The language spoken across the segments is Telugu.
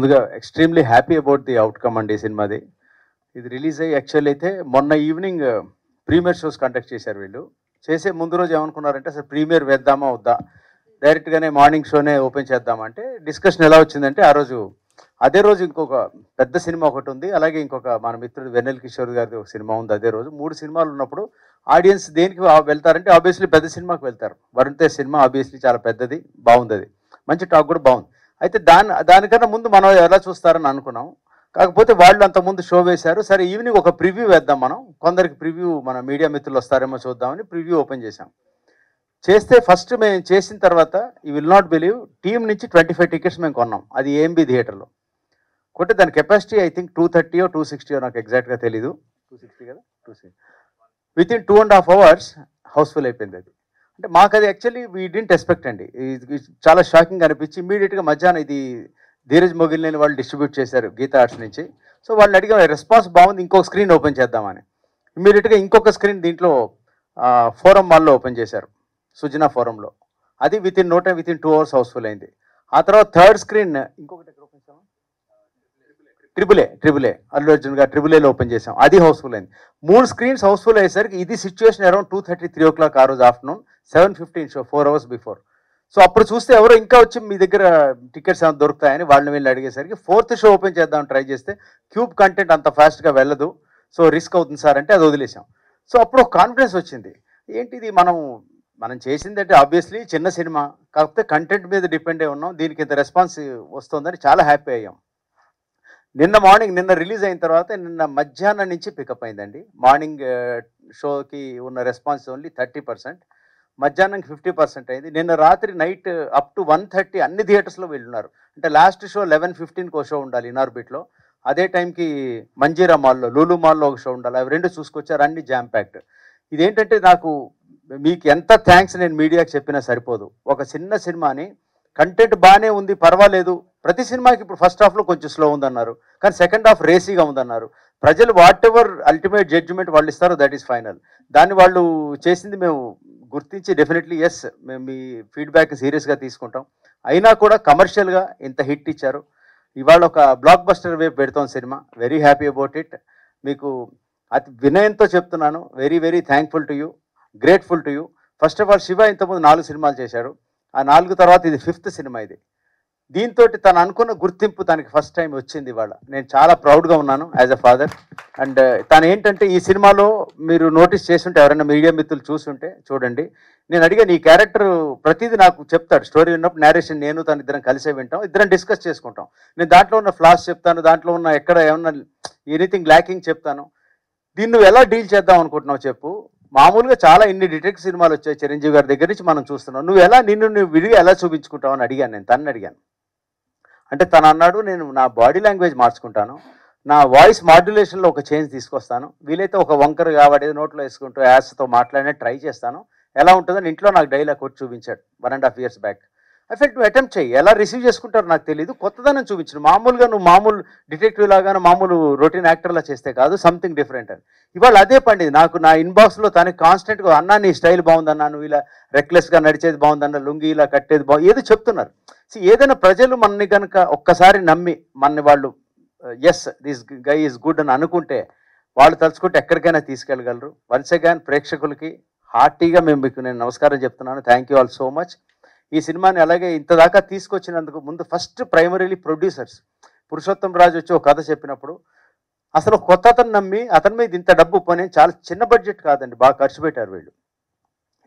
ముందుగా extremely happy about the outcome అండి ఈ సినిమాది. ఇది రిలీజ్ అయ్యి యాక్చువల్ అయితే మొన్న ఈవినింగ్ ప్రీమియర్ షోస్ కండక్ట్ చేశారు వీళ్ళు. చేసే ముందు రోజు ఏమనుకున్నారంటే అసలు ప్రీమియర్ వేద్దామా వద్దా, డైరెక్ట్గానే మార్నింగ్ షోనే ఓపెన్ చేద్దామా అంటే డిస్కషన్ ఎలా వచ్చిందంటే ఆ రోజు అదే రోజు ఇంకొక పెద్ద సినిమా ఒకటి ఉంది, అలాగే ఇంకొక మన మిత్రుడు వెన్నెల కిషోర్ గారిది ఒక సినిమా ఉంది అదే రోజు. 3 సినిమాలు ఉన్నప్పుడు ఆడియన్స్ దేనికి వెళ్తారంటే ఆబ్వియస్లీ పెద్ద సినిమాకి వెళ్తారు. వరుణ్ తేజ్ సినిమా ఆబ్వియస్లీ చాలా పెద్దది, బాగుంది, అది మంచి టాక్ కూడా బాగుంది. అయితే దానికన్నా ముందు మనం ఎలా చూస్తారని అనుకున్నాం. కాకపోతే వాళ్ళు అంతకుముందు షో వేశారు. సరే ఈవినింగ్ ఒక ప్రివ్యూ వేద్దాం మనం, కొందరికి ప్రివ్యూ మన మీడియా మిత్రులు వస్తారేమో చూద్దామని ప్రివ్యూ ఓపెన్ చేశాం. చేస్తే ఫస్ట్ మేము చేసిన తర్వాత you will not believe, team నుంచి 25 టికెట్స్ మేము కొన్నాం. అది ఏఎంబి థియేటర్లో కొంటే దాని కెపాసిటీ ఐ థింక్ 230 260 నాకు ఎగ్జాక్ట్గా తెలీదు. 260 కదా, 260. వితిన్ 2.5 hours హౌస్ఫుల్ అయిపోయింది అది. అంటే మాకు అది యాక్చువల్లీ వీ డింట్ ఎక్స్పెక్ట్ అండి. ఇది చాలా షాకింగ్ అనిపించి ఇమీడియట్గా మధ్యాహ్నం ఇది ధీరజ్ మొగిలినేని వాళ్ళు డిస్ట్రిబ్యూట్ చేశారు గీతా ఆర్ట్స్ నుంచి. సో వాళ్ళు అడిగిన రెస్పాన్స్ బాగుంది, ఇంకొక స్క్రీన్ ఓపెన్ చేద్దామని ఇమీడియట్గా ఇంకొక స్క్రీన్ దీంట్లో ఫోరం మాల్లో ఓపెన్ చేశారు, సుజనా ఫోరంలో. అది వితిన్ 2 hours హౌస్ఫుల్ అయింది. ఆ తర్వాత థర్డ్ స్క్రీన్ ఇంకొకటి ఎక్కడ ఓపెన్ చేసాము, ట్రిపుల్ ఏ అల్లు అర్జున్ గారు ట్రిపుల్ ఓపెన్ చేసాం, అది హౌస్ఫుల్ అయింది. 3 స్క్రీన్స్ హౌస్ఫుల్ అయ్యేసరికి ఇది సిచ్యువేషన్ అరౌండ్ 2:30 3 o'clock ఆ రోజు afternoon, 7:15 show, 4 hours before. So అప్పుడు చూస్తే ఎవరో ఇంకా వచ్చి మీ దగ్గర టికెట్స్ ఏమైనా దొరుకుతాయని వాళ్ళని వీళ్ళు అడిగేసరికి 4th షో ఓపెన్ చేద్దాం ట్రై చేస్తే క్యూబ్ కంటెంట్ అంత ఫాస్ట్గా వెళ్ళదు, సో రిస్క్ అవుతుంది సార్ అంటే అది వదిలేసాం. సో అప్పుడు ఒక కాన్ఫిడెన్స్ వచ్చింది, ఏంటిది మనం చేసింది అంటే ఆబ్వియస్లీ చిన్న సినిమా, కాకపోతే కంటెంట్ మీద డిపెండ్ అయి ఉన్నాం, దీనికి ఇంత రెస్పాన్స్ వస్తుందని చాలా హ్యాపీ అయ్యాం. నిన్న రిలీజ్ అయిన తర్వాత నిన్న మధ్యాహ్నం నుంచి పికప్ అయిందండి. మార్నింగ్ షోకి ఉన్న రెస్పాన్స్ ఓన్లీ 30%, మధ్యాహ్నం 50% అయింది. నిన్న రాత్రి నైట్ అప్ టు 1:30 అన్ని థియేటర్స్లో వెళ్ళున్నారు. అంటే లాస్ట్ షో 11:15 షో ఉండాలి ఇనార్బిట్లో, అదే టైంకి మంజీరా మాల్లో, లూలు మాల్లో ఒక షో ఉండాలి. అవి 2 చూసుకొచ్చారు, అన్ని జామ్ ప్యాక్డ్. ఇదేంటంటే నాకు మీకు ఎంత థ్యాంక్స్ నేను మీడియాకి చెప్పినా సరిపోదు. ఒక చిన్న సినిమాని కంటెంట్ బాగానే ఉంది, పర్వాలేదు. ప్రతి సినిమాకి ఇప్పుడు ఫస్ట్ హాఫ్లో కొంచెం స్లో ఉందన్నారు, కానీ సెకండ్ హాఫ్ రేసీగా ఉందన్నారు. ప్రజలు వాట్ ఎవర్ అల్టిమేట్ జడ్జిమెంట్ వాళ్ళు ఇస్తారో దట్ ఈస్ ఫైనల్. దాన్ని వాళ్ళు చేసింది మేము గుర్తించి డెఫినెట్లీ ఎస్, మేము మీ ఫీడ్బ్యాక్ సీరియస్గా తీసుకుంటాం. అయినా కూడా కమర్షియల్గా ఇంత హిట్ ఇచ్చారు. ఇవాళ ఒక బ్లాక్ బస్టర్ వైపు పెడతాం cinema, very happy about it. మీకు అతి వినయంతో చెప్తున్నాను, very very thankful to you, grateful to you. First of all Shiva ఇంతకుముందు 4 సినిమాలు చేశాడు, ఆ 4 తర్వాత ఇది 5th సినిమా. ఇది దీంతో తను అనుకున్న గుర్తింపు తనకి ఫస్ట్ టైం వచ్చింది. ఇవాళ నేను చాలా ప్రౌడ్గా ఉన్నాను యాజ్ అ ఫాదర్. అండ్ తను ఏంటంటే ఈ సినిమాలో మీరు నోటీస్ చేస్తుంటే, ఎవరైనా మీడియా మిత్రులు చూస్తుంటే చూడండి, నేను అడిగాను ఈ క్యారెక్టర్ ప్రతిదీ నాకు చెప్తాడు. స్టోరీ ఉన్నప్పుడు నేరేషన్ నేను తను ఇద్దరం కలిసే వింటాం, ఇద్దరం డిస్కస్ చేసుకుంటాం. నేను దాంట్లో ఉన్న ఫ్లాస్ చెప్తాను, దాంట్లో ఉన్న ఎక్కడ ఏమన్నా ఎనీథింగ్ ల్యాకింగ్ చెప్తాను. దీన్ని నువ్వు ఎలా డీల్ చేద్దాం అనుకుంటున్నావు చెప్పు. మామూలుగా చాలా ఇన్ని డిటెక్టివ్ సినిమాలు వచ్చాయి చిరంజీవి గారి దగ్గర నుంచి మనం చూస్తున్నాం, నువ్వు ఎలా నువ్వు విడిగా ఎలా చూపించుకుంటావు అని అడిగాను. నేను తనని అడిగాను. అంటే తను అన్నాడు, నేను నా బాడీ లాంగ్వేజ్ మార్చుకుంటాను, నా వాయిస్ మాడ్యులేషన్లో ఒక చేంజ్ తీసుకొస్తాను, వీలైతే ఒక వంకర కాబట్టి నోట్లో వేసుకుంటూ యాస్తో మాట్లాడినా ట్రై చేస్తాను, ఎలా ఉంటుందని ఇంట్లో నాకు డైలాగ్ కొట్టి చూపించాడు 1.5 years బ్యాక్. ఎఫెక్ట్ నువ్వు అటెంప్ట్ చేయి, ఎలా రిసీవ్ చేసుకుంటారో నాకు తెలియదు, కొత్తదనం చూపించను. మామూలుగా నువ్వు మామూలు డిటెక్టివ్ లాగానే మామూలు రొటీన్ యాక్టర్లా చేస్తే కాదు, సంథింగ్ డిఫరెంట్ అని. ఇవాళ అదే పండింది నాకు. నా ఇన్బాక్స్లో తనకి కాన్స్టెంట్గా అన్నా నీ స్టైల్ బాగుందన్నా, నువ్వు ఇలా రెక్లెస్గా నడిచేది బాగుందన్నా, లుంగి ఇలా కట్టేది బాగుంది, ఏదో చెప్తున్నారు. ఏదైనా ప్రజలు మనని కనుక ఒక్కసారి నమ్మి మనని వాళ్ళు yes this guy is good అని అనుకుంటే, వాళ్ళు తలుచుకుంటే ఎక్కడికైనా తీసుకెళ్ళగలరు. వన్స్ అగైన్ ప్రేక్షకులకి హార్టీగా మీకు నేను నమస్కారం చెప్తున్నాను. Thank you all so much. ఈ సినిమాని అలాగే ఇంతదాకా తీసుకొచ్చినందుకు ముందు ఫస్ట్ ప్రైమరీలీ ప్రొడ్యూసర్స్ పురుషోత్తం రాజు వచ్చి ఒక కథ చెప్పినప్పుడు అసలు కొత్త అతను నమ్మి అతని మీద ఇంత డబ్బు పని, చాలా చిన్న బడ్జెట్ కాదండి, బాగా ఖర్చు పెట్టారు వీళ్ళు.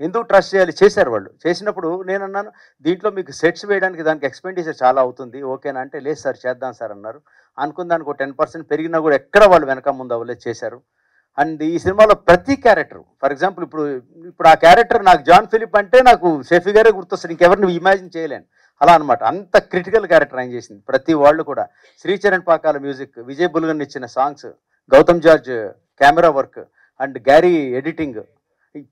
ఎందుకు ట్రస్ట్ చేయాలి, చేశారు వాళ్ళు. చేసినప్పుడు నేను అన్నాను దీంట్లో మీకు సెట్స్ వేయడానికి దానికి ఎక్స్పెండిచర్ చాలా అవుతుంది, ఓకేనా అంటే లేదు సార్ చేద్దాం సార్ అన్నారు. అనుకున్న దానికి ఒక 10% పెరిగినా కూడా ఎక్కడ వాళ్ళు వెనక ముందు అవ్వలేదు, చేశారు. అండ్ ఈ సినిమాలో ప్రతి క్యారెక్టర్, ఫర్ ఎగ్జాంపుల్ ఇప్పుడు ఆ క్యారెక్టర్ నాకు జాన్ ఫిలిప్ అంటే నాకు షెఫీ గారే గుర్తొస్తారు, ఇంకెవరిని ఇమాజిన్ చేయలేను అలా అనమాట. అంత క్రిటికల్ క్యారెక్టర్ ఆయన చేసింది. ప్రతి వాళ్ళు కూడా శ్రీచరణ్ పాకాల మ్యూజిక్, విజయ్ బుల్గన్ ఇచ్చిన songs, Gautham George camera work and Garry editing,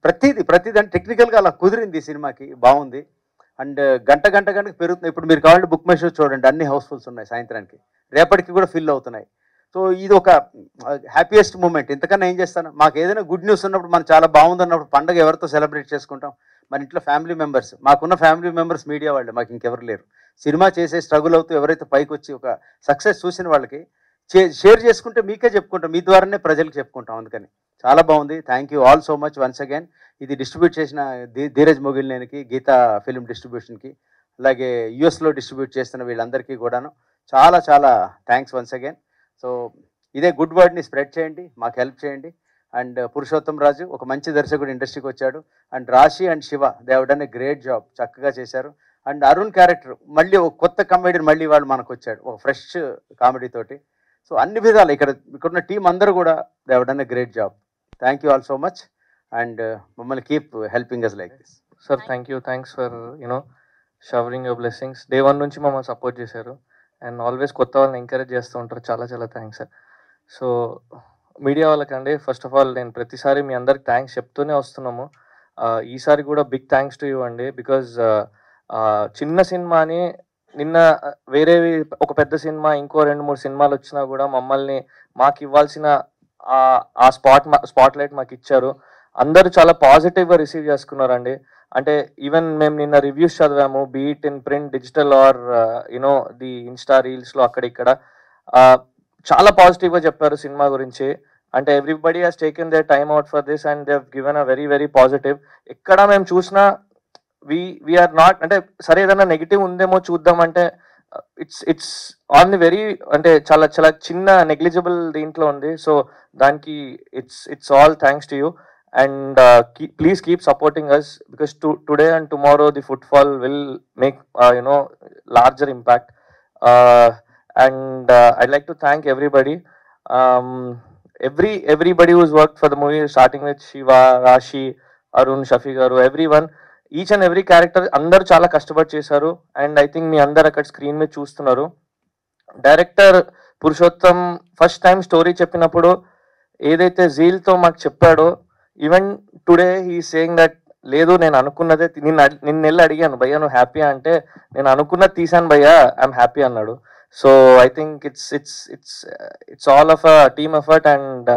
ప్రతిదీ అంటే టెక్నికల్గా అలా కుదిరింది ఈ సినిమాకి, బాగుంది. అండ్ గంటకి పెరుగుతుంది. ఇప్పుడు మీరు కావాలంటే బుక్ మై షో చూడండి, అన్ని హౌస్ఫుల్స్ ఉన్నాయి సాయంత్రానికి, రేపటికి కూడా ఫిల్ అవుతున్నాయి. సో ఇది ఒక హ్యాపీయెస్ట్ మూమెంట్. ఇంతకన్నా ఏం చేస్తాను, మాకు ఏదైనా గుడ్ న్యూస్ ఉన్నప్పుడు మనం చాలా బాగుందన్నప్పుడు పండగ ఎవరితో సెలబ్రేట్ చేసుకుంటాం, మన ఇంట్లో ఫ్యామిలీ మెంబర్స్, మాకున్న ఫ్యామిలీ మెంబర్స్ మీడియా వాళ్ళు, మాకు ఇంకెవరు లేరు. సినిమా చేసే స్ట్రగుల్ అవుతూ ఎవరైతే పైకి వచ్చి ఒక సక్సెస్ చూసిన వాళ్ళకి షేర్ చేసుకుంటే మీకే చెప్పుకుంటాం, మీ ద్వారానే ప్రజలకు చెప్పుకుంటాం. అందుకని చాలా బాగుంది. Thank you all so much once again. ఇది డిస్ట్రిబ్యూట్ చేసిన ధీరజ్ మొగిలినేనికి, గీతా ఫిల్మ్ డిస్ట్రిబ్యూషన్కి, అలాగే యుఎస్లో డిస్ట్రిబ్యూట్ చేస్తున్న వీళ్ళందరికీ కూడాను చాలా చాలా థ్యాంక్స్ వన్స్ అగైన్. సో ఇదే గుడ్ వర్డ్ని స్ప్రెడ్ చేయండి, మాకు హెల్ప్ చేయండి. అండ్ పురుషోత్తం రాజు ఒక మంచి దర్శకుడు ఇండస్ట్రీకి వచ్చాడు. అండ్ రాశి and Shiva they have done a great job, చక్కగా చేశారు. అండ్ అరుణ్ క్యారెక్టర్ మళ్ళీ ఒక కొత్త కామెడీ మళ్ళీ వాళ్ళు మనకు వచ్చాడు ఒక ఫ్రెష్ కామెడీ తోటి. సో అన్ని విధాలు ఇక్కడున్న టీం అందరూ కూడా they have done a great job. Thank you all so much and మమ్మల్ని keep helping us like this. Sir thank you, thanks for showering your blessings. Day 1 నుంచి మమ్మల్ని సపోర్ట్ చేశారు అండ్ ఆల్వేస్ కొత్త వాళ్ళని ఎంకరేజ్ చేస్తూ ఉంటారు. చాలా చాలా థ్యాంక్స్ సార్. సో మీడియా వాళ్ళకండి ఫస్ట్ ఆఫ్ ఆల్ నేను ప్రతిసారి మీ అందరికి థ్యాంక్స్ చెప్తూనే వస్తున్నాము. ఈసారి కూడా బిగ్ థ్యాంక్స్ టు యూ అండి. బికాజ్ చిన్న సినిమాని నిన్న వేరేవి ఒక పెద్ద సినిమా ఇంకో 2-3 సినిమాలు వచ్చినా కూడా మమ్మల్ని మాకు ఇవ్వాల్సిన ఆ స్పాట్ లైట్ మాకు ఇచ్చారు. అందరూ చాలా పాజిటివ్గా రిసీవ్ చేసుకున్నారండి. అంటే ఈవెన్ మేము నిన్న రివ్యూస్ చదివాము, be it in print, digital or the Insta రీల్స్లో అక్కడ ఇక్కడ చాలా పాజిటివ్గా చెప్పారు సినిమా గురించి. అంటే everybody has taken their time out for this and they have given a very very positive. ఎక్కడ మేము చూసినా వీఆర్ నాట్ అంటే సరే ఏదైనా నెగిటివ్ ఉందేమో చూద్దామంటే ఇట్స్ ఆన్ ది వెరీ అంటే చాలా చాలా చిన్న నెగ్లిజిబుల్ దీంట్లో ఉంది. సో దానికి it's all thanks to you and please keep supporting us because today and tomorrow the footfall will make larger impact and I'd like to thank everybody, everybody who's worked for the movie, starting with Shiva, Rashi, Arun, Shafi garu, everyone, each and every character andaru chaala kashtabadi chesaru and I think మీ అందరు అక్కడ స్క్రీన్ మీద చూస్తున్నారు. Director Purushottam first time story చెప్పినప్పుడు ఏదైతే జీల్తో మాకు చెప్పాడో, even today he saying that లేదు నేను అనుకున్నదే నిన్న వెళ్ళి అడిగాను భయ్యా నువ్వు హ్యాపీ అంటే నేను అనుకున్నది తీసాను భయ్యా ఐఎమ్ హ్యాపీ అన్నాడు. So I think it's all of a team effort and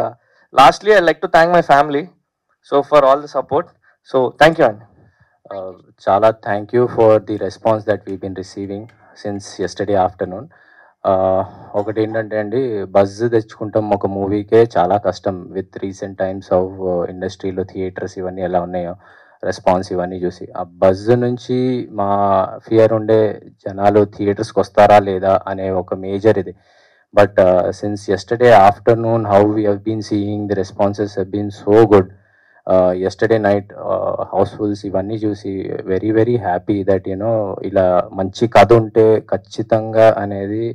lastly I like to thank my family so for all the support. So thank you అండి. చాలా thank you for the response that we been receiving since yesterday afternoon. ఒకటి ఏంటంటే అండి, బజ్ తెచ్చుకుంటాం ఒక మూవీకే చాలా కష్టం. విత్ రీసెంట్ టైమ్స్ ఆఫ్ ఇండస్ట్రీలో థియేటర్స్ ఇవన్నీ ఎలా ఉన్నాయో రెస్పాన్స్ ఇవన్నీ చూసి ఆ బజ్ నుంచి మా ఫియర్ ఉండే జనాలు థియేటర్స్కి వస్తారా లేదా అనే ఒక మేజర్ ఇది. But since yesterday afternoon how we have been seeing the responses have been so good. Yesterday night housefuls ఇవన్నీ చూసి వెరీ వెరీ హ్యాపీ దట్ ఇలా మంచి కథ ఉంటే ఖచ్చితంగా అనేది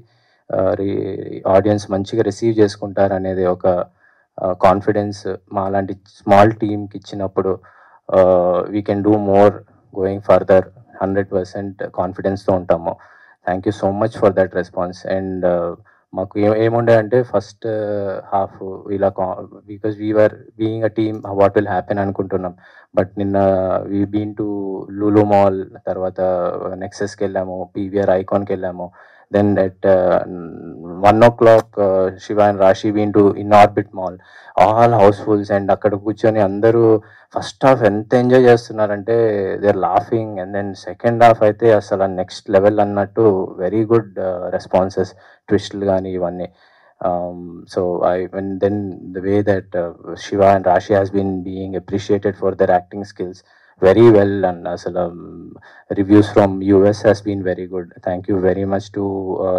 ఆడియన్స్ మంచిగా రిసీవ్ చేసుకుంటారు అనేది ఒక కాన్ఫిడెన్స్ మా లాంటి స్మాల్ టీమ్కి ఇచ్చినప్పుడు we can do more going further 100% కాన్ఫిడెన్స్తో ఉంటాము. Thank you so much for that response. And మాకు ఏముండే అంటే ఫస్ట్ హాఫ్ ఇలా because we are being a team what will happen అనుకుంటున్నాం. బట్ నిన్న we been to Lulu mall, తర్వాత నెక్సెస్కి వెళ్ళాము, పీవీఆర్ ఐకాన్కి వెళ్ళాము. Then at 1 o'clock, Shiva and Rashi went to In Orbit Mall. All housefuls and అక్కడ కూర్చొని అందరూ ఫస్ట్ హాఫ్ ఎంత ఎంజాయ్ చేస్తున్నారంటే they are laughing. And then second half అయితే అసలు నెక్స్ట్ లెవెల్ అన్నట్టు వెరీ గుడ్ రెస్పాన్సెస్, ట్విస్ట్లు కానీ ఇవన్నీ. So then the way that Shiva and Rashi has been being appreciated for their acting skills very well, and reviews from US has been very good. Thank you very much to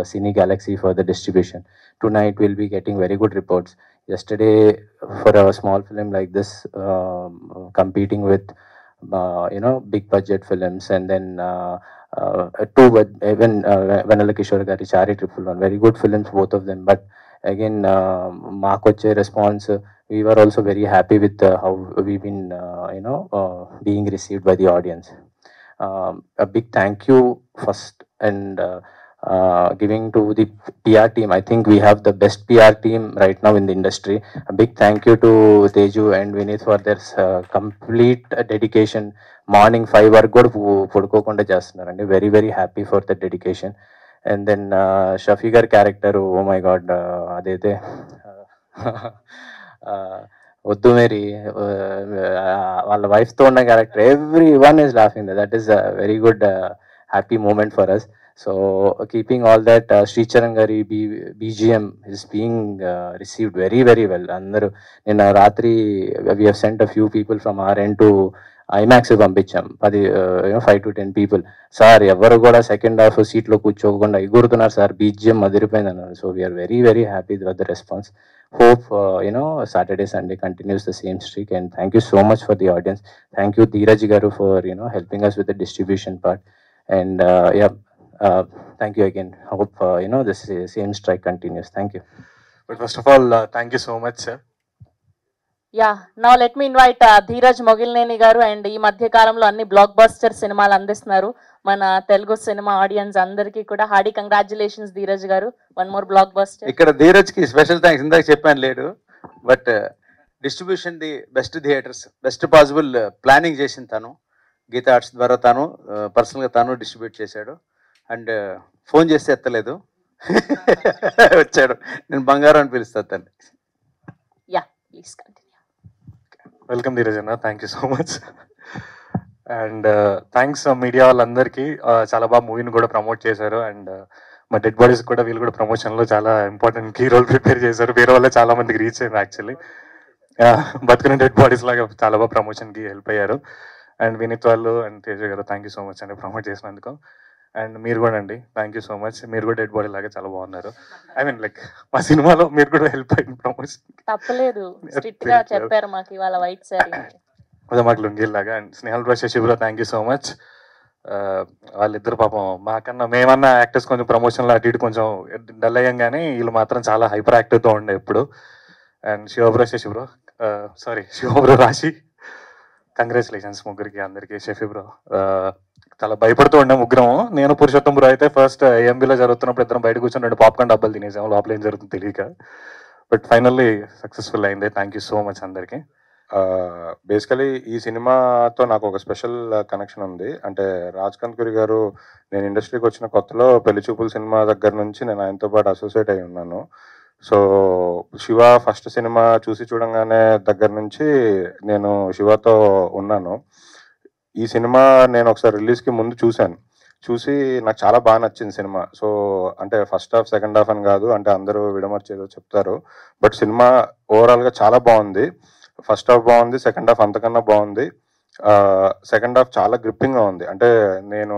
Cine Galaxy for the distribution. Tonight we'll be getting very good reports. Yesterday, for a small film like this, competing with big budget films, and then even Vanilla Kishore Gari Chari Triple One, very good films both of them. But again, Makoche response, we were also very happy with how we've been being received by the audience. A big thank you first and giving to the PR team. I think we have the best PR team right now in the industry. A big thank you to Teju and Vineet for their complete dedication. Morning 5 వరకు కూడా పడుకోకుండా చేస్తున్నారండి. Very very happy for the dedication. And then Shafi గారి క్యారెక్టర్, ఓ మై గాడ్, అదైతే వద్దు మేరీ వాళ్ళ వైఫ్తో ఉన్న character everyone is laughing. That is a very good happy moment for us. So keeping all that Sricharan గారి BGM is being received very very well. అందరూ నిన్న రాత్రి we have sent a few people from our end to IMAX పంపించాం. 5 to 10 పీపుల్. సార్ ఎవరు కూడా సెకండ్ హాఫ్ సీట్లో కూర్చోకుండా ఎగురుతున్నారు సార్, బీజిఎం అదిరిపోయింది అన్నారు. So we are very very happy with the response. Hope Saturday, Sunday continues the same streak, and thank you so much for the audience. Thank you Dheeraj garu for helping us with the distribution part, and thank you again. Hope this same strike continues. Thank you. But first of all, thank you so much, sir. Yeah, now let me invite Dheeraj Mogilneni garu, and ఈ మధ్య కాలంలో అన్ని బ్లాక్ బస్టర్ సినిమాలు అందిస్తున్నారు మన తెలుగు సినిమా ఆడియన్స్ అందరికీ కూడా. హార్డీ కంగ్రాచులేషన్స్ ధీరజ్ గారు, వన్ మోర్ బ్లాక్ బస్టర్. ఇక్కడ ధీరజ్కి స్పెషల్ థ్యాంక్స్. ఇందాక చెప్పాను లేడు, but distribution the best theatres, best possible planning చేసింది తను. గీతా ఆర్ట్స్ ద్వారా తాను పర్సనల్గా తాను డిస్ట్రిబ్యూట్ చేశాడు. అండ్ ఫోన్ చేస్తే ఎత్తలేదు, వచ్చాడు. నేను బంగారం అని పిలుస్తాను తను. Yeah, please continue. Welcome Dheeraj anna, thank you so much. And thanks media వాళ్ళందరికీ, చాలా బాగా మూవీని కూడా ప్రమోట్ చేశారు. అండ్ మా డెడ్ బాడీస్ కూడా వీళ్ళు కూడా ప్రమోషన్లో చాలా ఇంపార్టెంట్ కీ రోల్ ప్రిపేర్ చేశారు. వేరే వల్ల చాలా మందికి రీచ్ అయింది యాక్చువల్లీ. బతుకునే డెడ్ బాడీస్ లాగా చాలా బాగా ప్రమోషన్కి హెల్ప్ అయ్యారు. అండ్ వినీత్ వాళ్ళు అండ్ తేజ గారు థ్యాంక్ యూ సో మచ్ అండి ప్రమోట్ చేసినందుకు. అండ్ మీరు కూడా అండి థ్యాంక్ యూ సో మచ్. మీరు కూడా డెడ్ బాడీ లాగా చాలా బాగున్నారు. ఐ మీన్ లైక్ మా సినిమాలో మీరు కూడా హెల్ప్ అయింది ప్రమోషన్. తప్పలేదు, స్ట్రిక్ట్ గా చెప్పారు మాకు ఇవాళ వైట్ సారీ అదే మాకు లుంగిల్లాగా. అండ్ స్నేహల్ బ్రష్ శిబురా థ్యాంక్ యూ సో మచ్. వాళ్ళిద్దరు పాపం మాకన్నా మేమన్నా యాక్టర్స్ కొంచెం ప్రమోషన్లో అటు ఇటు కొంచెం డల్ అయ్యాం, కానీ వీళ్ళు మాత్రం చాలా హైపర్ యాక్టివ్తో ఉండే ఎప్పుడు. అండ్ శివబ్రో శశిబ్రో శివబ్రో రాశి కంగ్రాచులేషన్స్ ముగ్గురికి అందరికీ. షెఫీ బ్రో చాలా భయపడుతూ ఉండే ముగ్గురం. నేను పురుషోత్తం బ్రో అయితే ఫస్ట్ ఏఎంబీలో జరుగుతున్నప్పుడు ఇద్దరం బయట కూర్చొని 2 పాప్కార్న్ డబ్బాలు తినేసాము, లోపల ఏం జరుగుతుందో తెలియక. బట్ ఫైనల్లీ సక్సెస్ఫుల్ అయింది. థ్యాంక్ యూ సో మచ్ అందరికీ. బేసికలీ ఈ సినిమాతో నాకు ఒక స్పెషల్ కనెక్షన్ ఉంది. అంటే రాజ్ కందుకూరి గారు, నేను ఇండస్ట్రీకి వచ్చిన కొత్తలో పెళ్లి చూపుల సినిమా దగ్గర నుంచి నేను ఆయనతో పాటు అసోసియేట్ అయి ఉన్నాను. సో శివ ఫస్ట్ సినిమా చూసి చూడంగానే దగ్గర నుంచి నేను శివతో ఉన్నాను. ఈ సినిమా నేను ఒకసారి రిలీజ్కి ముందు చూసి నాకు చాలా బాగా నచ్చింది సినిమా. సో అంటే ఫస్ట్ హాఫ్ సెకండ్ హాఫ్ అని కాదు, అంటే అందరూ విడమర్చేదో చెప్తారు, బట్ సినిమా ఓవరాల్గా చాలా బాగుంది. ఫస్ట్ హాఫ్ బాగుంది, సెకండ్ హాఫ్ అంతకన్నా బాగుంది. సెకండ్ హాఫ్ చాలా గ్రిప్పింగ్గా ఉంది. అంటే నేను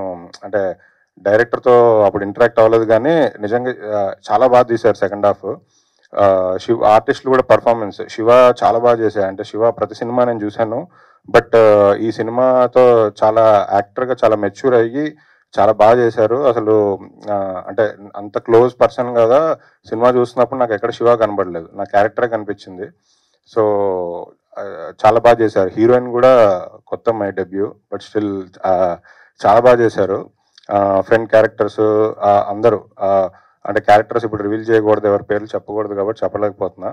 డైరెక్టర్తో అప్పుడు ఇంటరాక్ట్ అవ్వలేదు, కానీ నిజంగా చాలా బాగా తీశారు సెకండ్ హాఫ్. శివ ఆర్టిస్టులు కూడా పర్ఫార్మెన్స్, శివ చాలా బాగా చేశారు. అంటే శివ ప్రతి సినిమా నేను చూశాను, బట్ ఈ సినిమాతో చాలా యాక్టర్గా చాలా మెచ్యూర్ అయ్యి చాలా బాగా చేశారు. అసలు అంటే అంత క్లోజ్ పర్సన్ కదా, సినిమా చూస్తున్నప్పుడు నాకు ఎక్కడ శివ కనబడలేదు, నా క్యారెక్టరే కనిపించింది. సో చాలా బాగా చేశారు. హీరోయిన్ కూడా కొత్త మై డెబ్యూ, బట్ స్టిల్ చాలా బాగా చేశారు. ఫ్రెండ్ క్యారెక్టర్స్ అందరూ, అంటే క్యారెక్టర్స్ ఇప్పుడు రివీల్ చేయకూడదు, ఎవరి పేర్లు చెప్పకూడదు కాబట్టి చెప్పలేకపోతున్నా,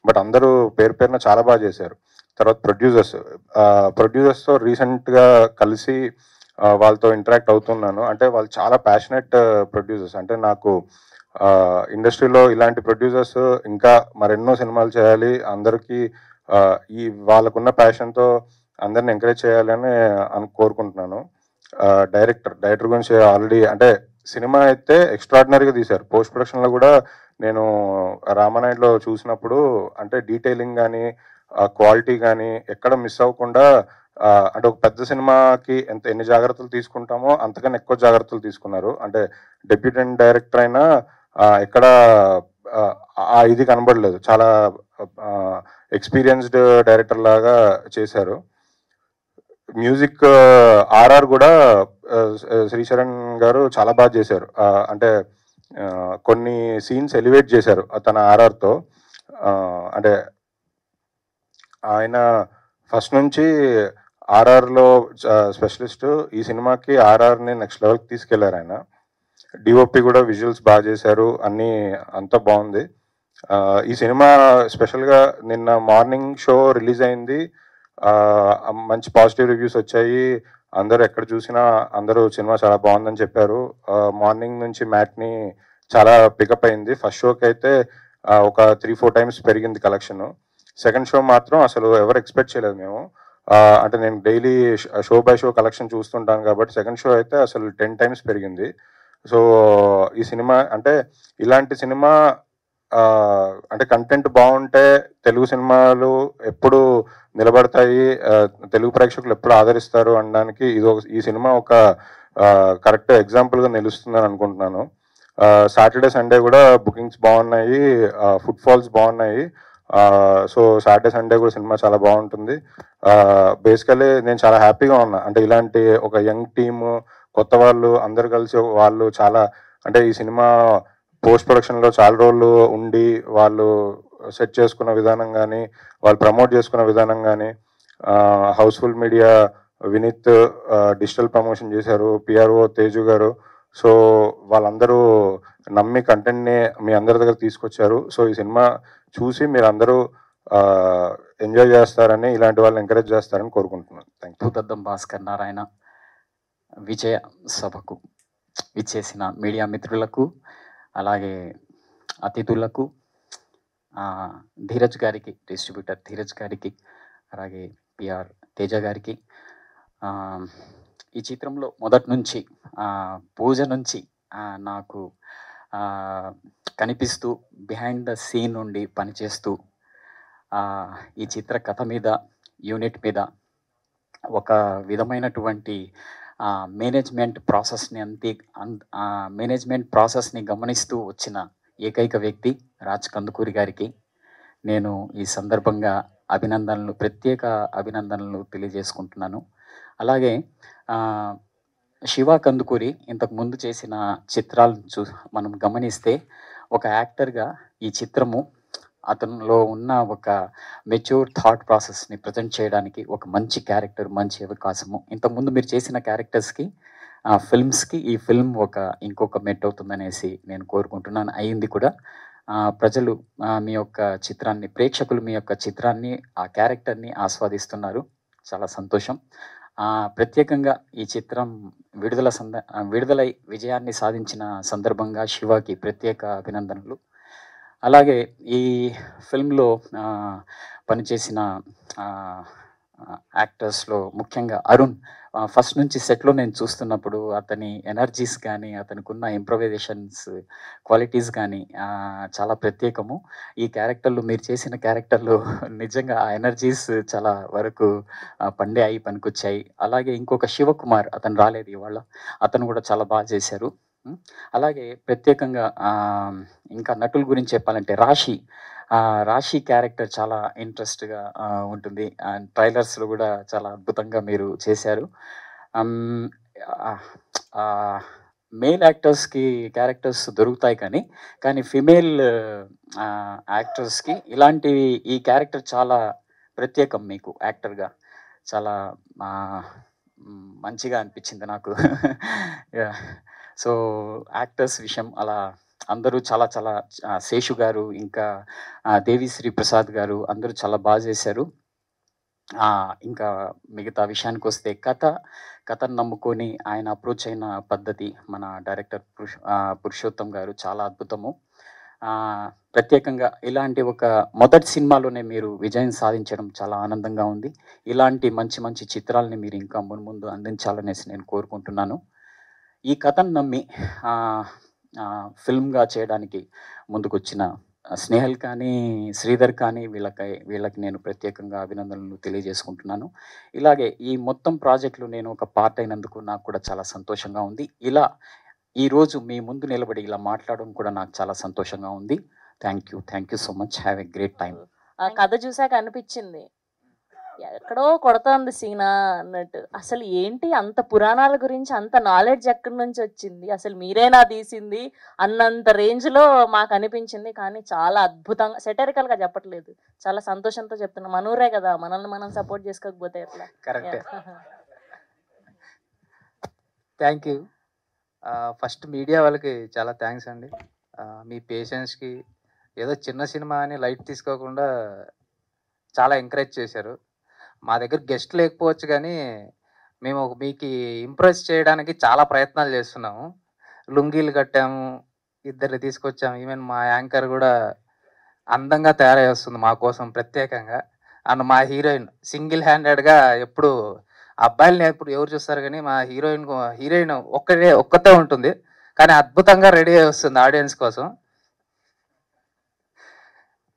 బట్ అందరూ పేరున చాలా బాగా చేశారు. తర్వాత ప్రొడ్యూసర్స్తో రీసెంట్గా కలిసి వాళ్ళతో ఇంటరాక్ట్ అవుతున్నాను. అంటే వాళ్ళు చాలా ప్యాషనెట్ ప్రొడ్యూసర్స్. అంటే నాకు ఇండస్ట్రీలో ఇలాంటి ప్రొడ్యూసర్స్ ఇంకా మరెన్నో సినిమాలు చేయాలి, అందరికీ ఈ వాళ్ళకున్న ప్యాషన్తో అందరిని ఎంకరేజ్ చేయాలని కోరుకుంటున్నాను. డైరెక్టర్ గురించి ఆల్రెడీ, అంటే సినిమా అయితే ఎక్స్ట్రాడినరీగా తీశారు. పోస్ట్ ప్రొడక్షన్లో కూడా నేను రామానాయుడులో చూసినప్పుడు అంటే డీటెయిలింగ్ కానీ క్వాలిటీ కానీ ఎక్కడ మిస్ అవ్వకుండా, అంటే ఒక పెద్ద సినిమాకి ఎన్ని జాగ్రత్తలు తీసుకుంటామో అంతకన్నా ఎక్కువ జాగ్రత్తలు తీసుకున్నారు. అంటే డెబ్యూటెంట్ డైరెక్టర్ అయినా ఎక్కడ ఇది కనబడలేదు, చాలా ఎక్స్పీరియన్స్డ్ డైరెక్టర్ లాగా చేశారు. మ్యూజిక్ ఆర్ఆర్ కూడా శ్రీచరణ్ గారు చాలా బాగా చేశారు. అంటే కొన్ని సీన్స్ ఎలివేట్ చేశారు తన ఆర్ఆర్తో. అంటే ఆయన ఫస్ట్ నుంచి ఆర్ఆర్లో స్పెషలిస్ట్, ఈ సినిమాకి ఆర్ఆర్ని నెక్స్ట్ లెవెల్కి తీసుకెళ్లారు ఆయన. డిఓపి కూడా విజువల్స్ బాగా చేశారు, అంతా బాగుంది. ఈ సినిమా స్పెషల్గా నిన్న మార్నింగ్ షో రిలీజ్ అయింది, మంచి పాజిటివ్ రివ్యూస్ వచ్చాయి. అందరూ ఎక్కడ చూసినా అందరూ సినిమా చాలా బాగుందని చెప్పారు. మార్నింగ్ నుంచి మ్యాట్ని చాలా పికప్ అయింది. ఫస్ట్ షోకి అయితే ఒక 3-4 టైమ్స్ పెరిగింది కలెక్షన్. సెకండ్ షో మాత్రం అసలు ఎవరు ఎక్స్పెక్ట్ చేయలేదు మేము. అంటే నేను daily show by show collection చూస్తుంటాను కాబట్టి సెకండ్ షో అయితే అసలు 10 times పెరిగింది. సో ఈ సినిమా అంటే ఇలాంటి సినిమా అంటే కంటెంట్ బాగుంటే తెలుగు సినిమాలు ఎప్పుడు నిలబడతాయి, తెలుగు ప్రేక్షకులు ఎప్పుడు ఆదరిస్తారు అనడానికి ఈ సినిమా ఒక కరెక్ట్ ఎగ్జాంపుల్గా నిలుస్తుందని అనుకుంటున్నాను. సాటర్డే సండే కూడా బుకింగ్స్ బాగున్నాయి, ఫుట్ ఫాల్స్ బాగున్నాయి. సో సాటర్డే సండే కూడా సినిమా చాలా బాగుంటుంది. బేసికలీ నేను చాలా హ్యాపీగా ఉన్నా. అంటే ఇలాంటి ఒక యంగ్ టీమ్, కొత్త వాళ్ళు అందరు కలిసి వాళ్ళు చాలా అంటే ఈ సినిమా పోస్ట్ ప్రొడక్షన్లో చాలా రోజులు ఉండి వాళ్ళు సెట్ చేసుకున్న విధానం కానీ, వాళ్ళు ప్రమోట్ చేసుకున్న విధానం కానీ, houseful media Vineeth digital promotion చేశారు, పిఆర్ఓ తేజు గారు. సో వాళ్ళందరూ నమ్మి కంటెంట్ని మీ అందరి దగ్గర తీసుకొచ్చారు. సో ఈ సినిమా చూసి మీరు అందరూ ఎంజాయ్ చేస్తారని, ఇలాంటి వాళ్ళని ఎంకరేజ్ చేస్తారని కోరుకుంటున్నాను. Thank you. భూతద్దం భాస్కర్ నారాయణ విజయ సభకు విచ్చేసిన మీడియా మిత్రులకు, అలాగే అతిథులకు, ధీరజ్ గారికి, డిస్ట్రిబ్యూటర్ ధీరజ్ గారికి, అలాగే పిఆర్ తేజ గారికి, ఈ చిత్రంలో మొదటి నుంచి పూజ నుంచి నాకు కనిపిస్తూ బిహైండ్ ద సీన్ నుండి పనిచేస్తూ ఈ చిత్ర కథ మీద, యూనిట్ మీద ఒక విధమైనటువంటి మేనేజ్మెంట్ ప్రాసెస్ని గమనిస్తూ వచ్చిన ఏకైక వ్యక్తి రాజ్ కందుకూరి గారికి నేను ఈ సందర్భంగా ప్రత్యేక అభినందనలు తెలియజేసుకుంటున్నాను. అలాగే శివ కందుకూరి ఇంతకు ముందు చేసిన చిత్రాలను మనం గమనిస్తే ఒక యాక్టర్గా ఈ చిత్రము అతనిలో ఉన్న ఒక మెచ్యూర్ థాట్ ప్రాసెస్ని ప్రజెంట్ చేయడానికి ఒక మంచి క్యారెక్టర్, మంచి అవకాశము. ఇంతకుముందు మీరు చేసిన క్యారెక్టర్స్కి, ఫిల్మ్స్కి ఈ ఫిల్మ్ ఇంకొక మెట్ అవుతుందనేసి నేను కోరుకుంటున్నాను. అయింది కూడా. ప్రజలు మీ యొక్క చిత్రాన్ని, ప్రేక్షకులు మీ యొక్క చిత్రాన్ని, ఆ క్యారెక్టర్ని ఆస్వాదిస్తున్నారు. చాలా సంతోషం. ప్రత్యేకంగా ఈ చిత్రం విడుదలై విజయాన్ని సాధించిన సందర్భంగా శివకి ప్రత్యేక అభినందనలు. అలాగే ఈ ఫిల్మ్లో పనిచేసిన యాక్టర్స్లో ముఖ్యంగా అరుణ్, ఫస్ట్ నుంచి సెట్లో నేను చూస్తున్నప్పుడు అతని ఎనర్జీస్ కానీ, అతనికి ఉన్న ఇంప్రవైజేషన్స్ క్వాలిటీస్ కానీ చాలా ప్రత్యేకము. ఈ క్యారెక్టర్లు, మీరు చేసిన క్యారెక్టర్లు నిజంగా ఆ ఎనర్జీస్ చాలా వరకు పండాయి, పనికొచ్చాయి. అలాగే ఇంకొక శివకుమార్, అతను రాలేదు ఇవాళ, అతను కూడా చాలా బాగా చేశారు. అలాగే ప్రత్యేకంగా ఇంకా నటుల గురించి చెప్పాలంటే రాశి క్యారెక్టర్ చాలా ఇంట్రెస్ట్గా ఉంటుంది. ట్రైలర్స్లో కూడా చాలా అద్భుతంగా మీరు చేశారు. మేల్ యాక్టర్స్కి క్యారెక్టర్స్ దొరుకుతాయి కానీ ఫిమేల్ యాక్టర్స్కి ఇలాంటివి, ఈ క్యారెక్టర్ చాలా ప్రత్యేకం. మీకు యాక్టర్గా చాలా మంచిగా అనిపించింది నాకు. సో యాక్టర్స్ విషయం అలా అందరూ చాలా శేషు గారు, ఇంకా దేవిశ్రీ ప్రసాద్ గారు అందరూ చాలా బాగా చేశారు. ఇంకా మిగతా విషయానికి వస్తే కథను నమ్ముకొని ఆయన అప్రోచ్ అయిన పద్ధతి, మన డైరెక్టర్ పురుషోత్తం గారు చాలా అద్భుతము. ప్రత్యేకంగా ఇలాంటి ఒక మొదటి సినిమాలోనే మీరు విజయం సాధించడం చాలా ఆనందంగా ఉంది. ఇలాంటి మంచి చిత్రాలని మీరు ఇంకా ముందు అందించాలనేసి నేను కోరుకుంటున్నాను. ఈ కథను నమ్మి ఫిల్మ్గా చేయడానికి ముందుకొచ్చిన స్నేహల్ కానీ, శ్రీధర్ కానీ, వీళ్ళకి నేను ప్రత్యేకంగా అభినందనలు తెలియజేసుకుంటున్నాను. ఇలాగే ఈ మొత్తం ప్రాజెక్టులో నేను ఒక పార్ట్ అయినందుకు నాకు కూడా చాలా సంతోషంగా ఉంది. ఇలా ఈరోజు మీ ముందు నిలబడి ఇలా మాట్లాడడం కూడా నాకు చాలా సంతోషంగా ఉంది. Thank you so much. Have a great time. ఆ కథ చూసాక అనిపించింది, ఎక్కడో కొడుతోంది సీనా అన్నట్టు. అసలు ఏంటి అంత పురాణాల గురించి అంత నాలెడ్జ్ ఎక్కడి నుంచి వచ్చింది, అసలు మీరేనా తీసింది అన్నంత రేంజ్లో మాకు అనిపించింది. కానీ చాలా అద్భుతంగా, సెటరికల్గా చెప్పట్లేదు, చాలా సంతోషంతో చెప్తున్నాం. మనూరే కదా, మనల్ని మనం సపోర్ట్ చేసుకోకపోతే ఎట్లా. Correct. Thank you. First media వాళ్ళకి చాలా థ్యాంక్స్ అండి. మీ పేషెన్స్కి, ఏదో చిన్న సినిమా అని లైట్ తీసుకోకుండా చాలా ఎంకరేజ్ చేశారు. మా దగ్గర గెస్ట్ లేకపోవచ్చు కానీ మేము మీకు ఇంప్రెస్ చేయడానికి చాలా ప్రయత్నాలు చేస్తున్నాము. లుంగీలు కట్టాము, ఇద్దరు తీసుకొచ్చాము. ఈవెన్ మా యాంకర్ కూడా అందంగా తయారై వస్తుంది మా కోసం ప్రత్యేకంగా. అండ్ మా హీరోయిన్ సింగిల్ హ్యాండెడ్గా ఎప్పుడు అబ్బాయిలని ఎప్పుడు ఎవరు చూస్తారు కానీ మా హీరోయిన్ ఒక్కతే ఉంటుంది, కానీ అద్భుతంగా రెడీ అయి వస్తుంది ఆడియన్స్ కోసం.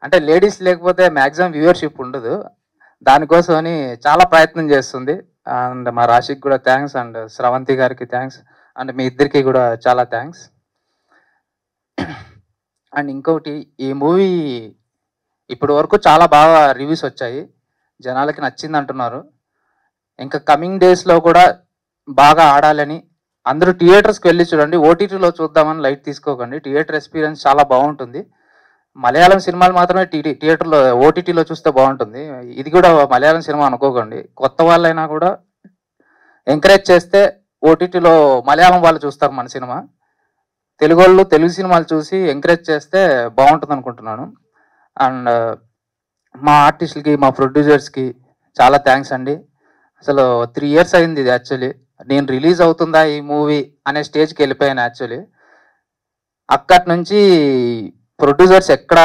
అంటే లేడీస్ లేకపోతే మ్యాక్సిమం వ్యూవర్షిప్ ఉండదు, దానికోసమని చాలా ప్రయత్నం చేస్తుంది. అండ్ మా రాశికి కూడా థ్యాంక్స్, అండ్ స్రవంతి గారికి థ్యాంక్స్, అండ్ మీ ఇద్దరికి కూడా చాలా థ్యాంక్స్. అండ్ ఇంకొకటి, ఈ మూవీ ఇప్పటి వరకు చాలా బాగా రివ్యూస్ వచ్చాయి, జనాలకి నచ్చింది అంటున్నారు. ఇంకా కమింగ్ డేస్లో కూడా బాగా ఆడాలని అందరూ థియేటర్స్కి వెళ్ళి చూడండి. ఓటీటీలో చూద్దామని లైట్ తీసుకోకండి, థియేటర్ ఎక్స్పీరియన్స్ చాలా బాగుంటుంది. మలయాళం సినిమాలు మాత్రమే థియేటర్లో ఓటీటీలో చూస్తే బాగుంటుంది, ఇది కూడా మలయాళం సినిమా అనుకోకండి. కొత్త వాళ్ళైనా కూడా ఎంకరేజ్ చేస్తే ఓటీటీలో మలయాళం వాళ్ళు చూస్తారు మన సినిమా, తెలుగు వాళ్ళు తెలుగు సినిమాలు చూసి ఎంకరేజ్ చేస్తే బాగుంటుంది అనుకుంటున్నాను. అండ్ మా ఆర్టిస్టులకి, మా ప్రొడ్యూసర్స్కి చాలా థ్యాంక్స్ అండి. అసలు 3 years అయింది ఇది. యాక్చువల్లీ నేను రిలీజ్ అవుతుందా ఈ మూవీ అనే స్టేజ్కి వెళ్ళిపోయాను. యాక్చువల్లీ అక్కడి నుంచి ప్రొడ్యూసర్స్ ఎక్కడ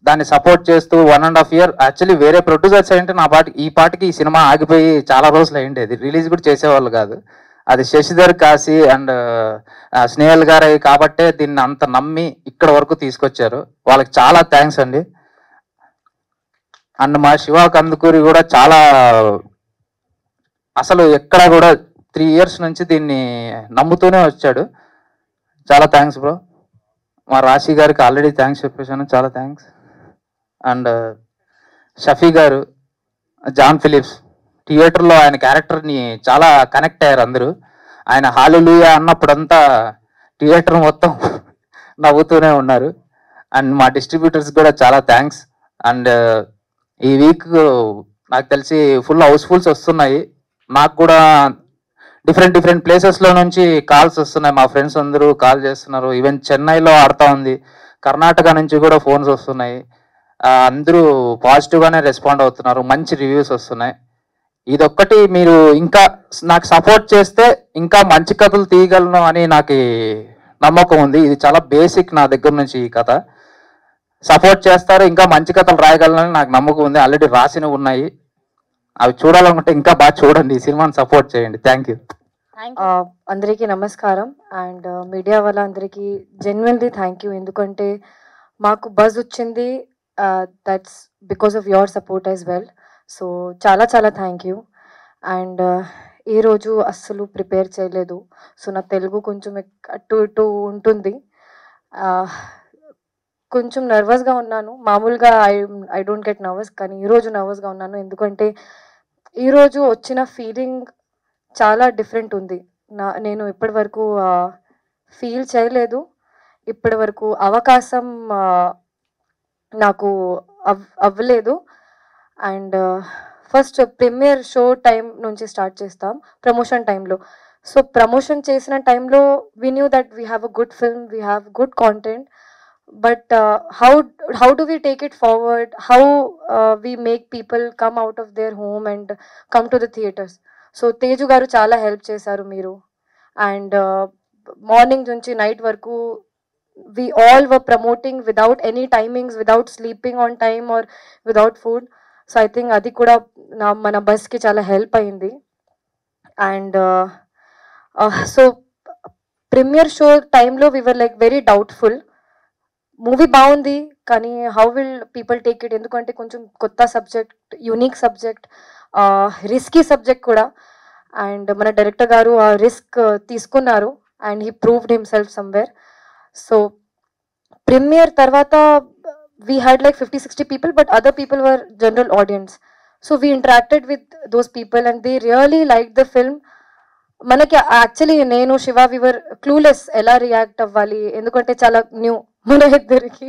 దాన్ని సపోర్ట్ చేస్తూ 1.5 year యాక్చువల్లీ వేరే ప్రొడ్యూసర్స్ అంటే ఈ పాటికి ఈ సినిమా ఆగిపోయి చాలా రోజులు అయ్యిండేది, రిలీజ్ కూడా చేసేవాళ్ళు కాదు. అది శశిధర్ కాశీ అండ్ స్నేహల్ గారు కాబట్టే దీన్ని అంత నమ్మి ఇక్కడ వరకు తీసుకొచ్చారు, వాళ్ళకి చాలా థ్యాంక్స్ అండి. అండ్ మా శివ కందుకూరి కూడా చాలా, అసలు ఎక్కడ కూడా 3 years నుంచి దీన్ని నమ్ముతూనే వచ్చాడు, చాలా థ్యాంక్స్ బ్రో. మా రాశి గారికి ఆల్రెడీ థ్యాంక్స్ చెప్పేశాను, చాలా థ్యాంక్స్. అండ్ షఫీ గారు, జాన్ ఫిలిప్స్, థియేటర్లో ఆయన క్యారెక్టర్ని చాలా కనెక్ట్ అయ్యారు అందరూ. ఆయన హల్లెలూయా అన్నప్పుడంతా థియేటర్ మొత్తం నవ్వుతూనే ఉన్నారు. అండ్ మా డిస్ట్రిబ్యూటర్స్ కూడా చాలా థ్యాంక్స్. అండ్ ఈ వీక్ నాకు తెలిసి ఫుల్ హౌస్ఫుల్స్ వస్తున్నాయి, నాకు కూడా డిఫరెంట్ ప్లేసెస్లో నుంచి కాల్స్ వస్తున్నాయి, మా ఫ్రెండ్స్ అందరూ కాల్ చేస్తున్నారు. ఈవెన్ చెన్నైలో ఆడుతూ ఉంది, కర్ణాటక నుంచి కూడా ఫోన్స్ వస్తున్నాయి, అందరూ పాజిటివ్గానే రెస్పాండ్ అవుతున్నారు, మంచి రివ్యూస్ వస్తున్నాయి. ఇదొక్కటి మీరు ఇంకా నాకు సపోర్ట్ చేస్తే ఇంకా మంచి కథలు తీయగలను అని నాకు నమ్మకం ఉంది. ఇది చాలా బేసిక్ నా దగ్గర నుంచి ఈ కథ. సపోర్ట్ చేస్తారు, ఇంకా మంచి కథలు రాయగలనని నాకు నమ్మకం ఉంది, ఆల్రెడీ రాసినవి ఉన్నాయి. అవి చూడాలనుకుంటే ఇంకా బాగా చూడండి, ఈ సినిమాని సపోర్ట్ చేయండి. Thank you. అందరికీ నమస్కారం. అండ్ మీడియా వాళ్ళందరికీ జెన్యున్లీ థ్యాంక్ యూ, ఎందుకంటే మాకు బజ్ వచ్చింది, that's because of your support as well. So చాలా థ్యాంక్ యూ. అండ్ ఈరోజు అస్సలు ప్రిపేర్ చేయలేదు, సో నా తెలుగు కొంచెం అటు ఇటు ఉంటుంది, కొంచెం నర్వస్గా ఉన్నాను. మామూలుగా ఐ డోంట్ గెట్ నర్వస్, కానీ ఈరోజు నర్వస్గా ఉన్నాను, ఎందుకంటే ఈరోజు వచ్చిన ఫీలింగ్ చాలా డిఫరెంట్ ఉంది. నేను ఇప్పటి వరకు ఫీల్ చేయలేదు, ఇప్పటి వరకు అవకాశం నాకు అవ్వలేదు. And first premiere show time నుంచి స్టార్ట్ చేస్తాం, ప్రమోషన్ టైంలో. సో ప్రమోషన్ చేసిన టైంలో we knew that we have a good film, we have good content, but how do we take it forward, how we make people come out of their home and come to the theaters. So Teju గారు చాలా హెల్ప్ చేశారు మీరు, అండ్ మార్నింగ్ నుంచి నైట్ వరకు we all were promoting without any timings, without sleeping on time or without food. So I think అది కూడా మన బస్కి చాలా హెల్ప్ అయింది. అండ్ సో ప్రీమియర్ షో టైంలో we were like very doubtful, movie బాగుంది కానీ how will people take it, ఎందుకంటే కొంచెం కొత్త subject, unique subject, risky subject కూడా. అండ్ మన డైరెక్టర్ గారు ఆ రిస్క్ తీసుకున్నారు and he proved himself somewhere. So premier తర్వాత we had like 50-60 people, but other people were general audience. So we interacted with those people and they really liked the film. మనకి యాక్చువల్లీ నేను శివ we were clueless ఎలా రియాక్ట్ అవ్వాలి, ఎందుకంటే చాలా న్యూ మన ఇద్దరికి.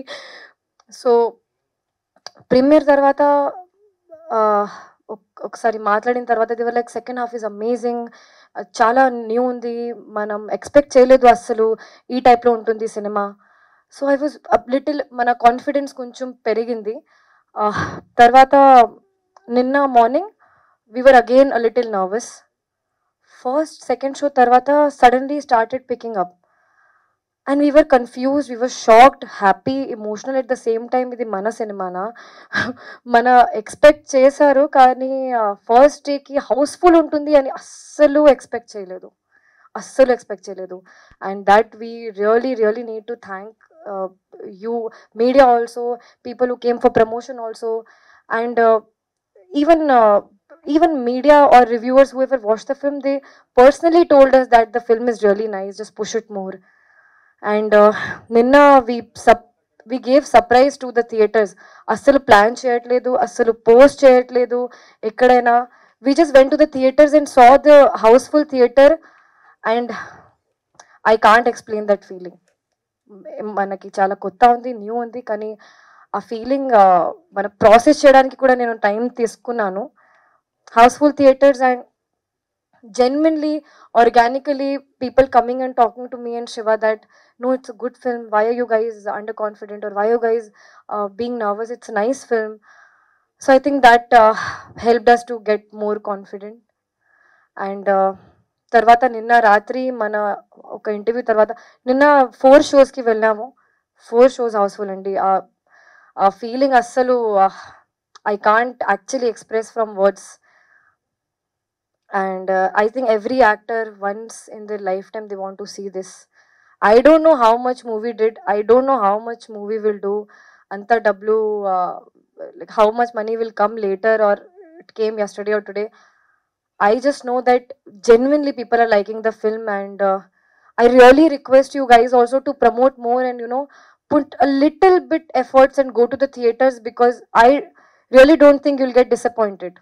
సో ప్రీమియర్ తర్వాత ఒకసారి మాట్లాడిన తర్వాత they were like second half is amazing, చాలా న్యూ ఉంది, మనం ఎక్స్పెక్ట్ చేయలేదు అస్సలు ఈ టైప్లో ఉంటుంది సినిమా. సో ఐ వాజ్ లిటిల్, మన కాన్ఫిడెన్స్ కొంచెం పెరిగింది. తర్వాత నిన్న morning we were again a little nervous. First second show తర్వాత suddenly started picking up and we were confused, we were shocked, happy, emotional at the same time. ఇది మన సినిమానా, మన ఎక్స్పెక్ట్ చేశారు కానీ ఫస్ట్ డేకి హౌస్ఫుల్ ఉంటుంది అని అస్సలు ఎక్స్పెక్ట్ చేయలేదు, అస్సలు ఎక్స్పెక్ట్ చేయలేదు. And that we really need to thank you, media also, people who came for promotion also, and even media or reviewers who ever watched the film, they personally told us that the film is really nice, just push it more. And ninna we gave surprise to the theaters. Assalu plan cheyatledu, assalu post cheyatledu ekkadaina. We just went to the theaters and saw the houseful theater, and I can't explain that feeling. మనకి చాలా కొత్త ఉంది, న్యూ ఉంది, కానీ ఆ ఫీలింగ్ మన ప్రాసెస్ చేయడానికి కూడా నేను టైం తీసుకున్నాను. Houseful theatres and genuinely, organically, people coming and talking to me and Shiva that, no, it's a good film, why are you guys underconfident, or why are you guys being nervous, it's a nice film. So I think that helped us to get more confident. And తర్వాత నిన్న రాత్రి మన ఒక ఇంటర్వ్యూ తర్వాత నిన్న 4 షోస్కి వెళ్ళాము, 4 షోస్ హౌస్ఫుల్ అండి. ఆ ఫీలింగ్ అస్సలు I can't actually express from words. And I think every actor once in their lifetime they want to see this. I don't know how much movie did, I don't know how much movie will do, anta double like how much money will come later or it came yesterday or today. I just know that genuinely people are liking the film, and I really request you guys also to promote more and put a little bit efforts and go to the theaters, because I really don't think you'll get disappointed.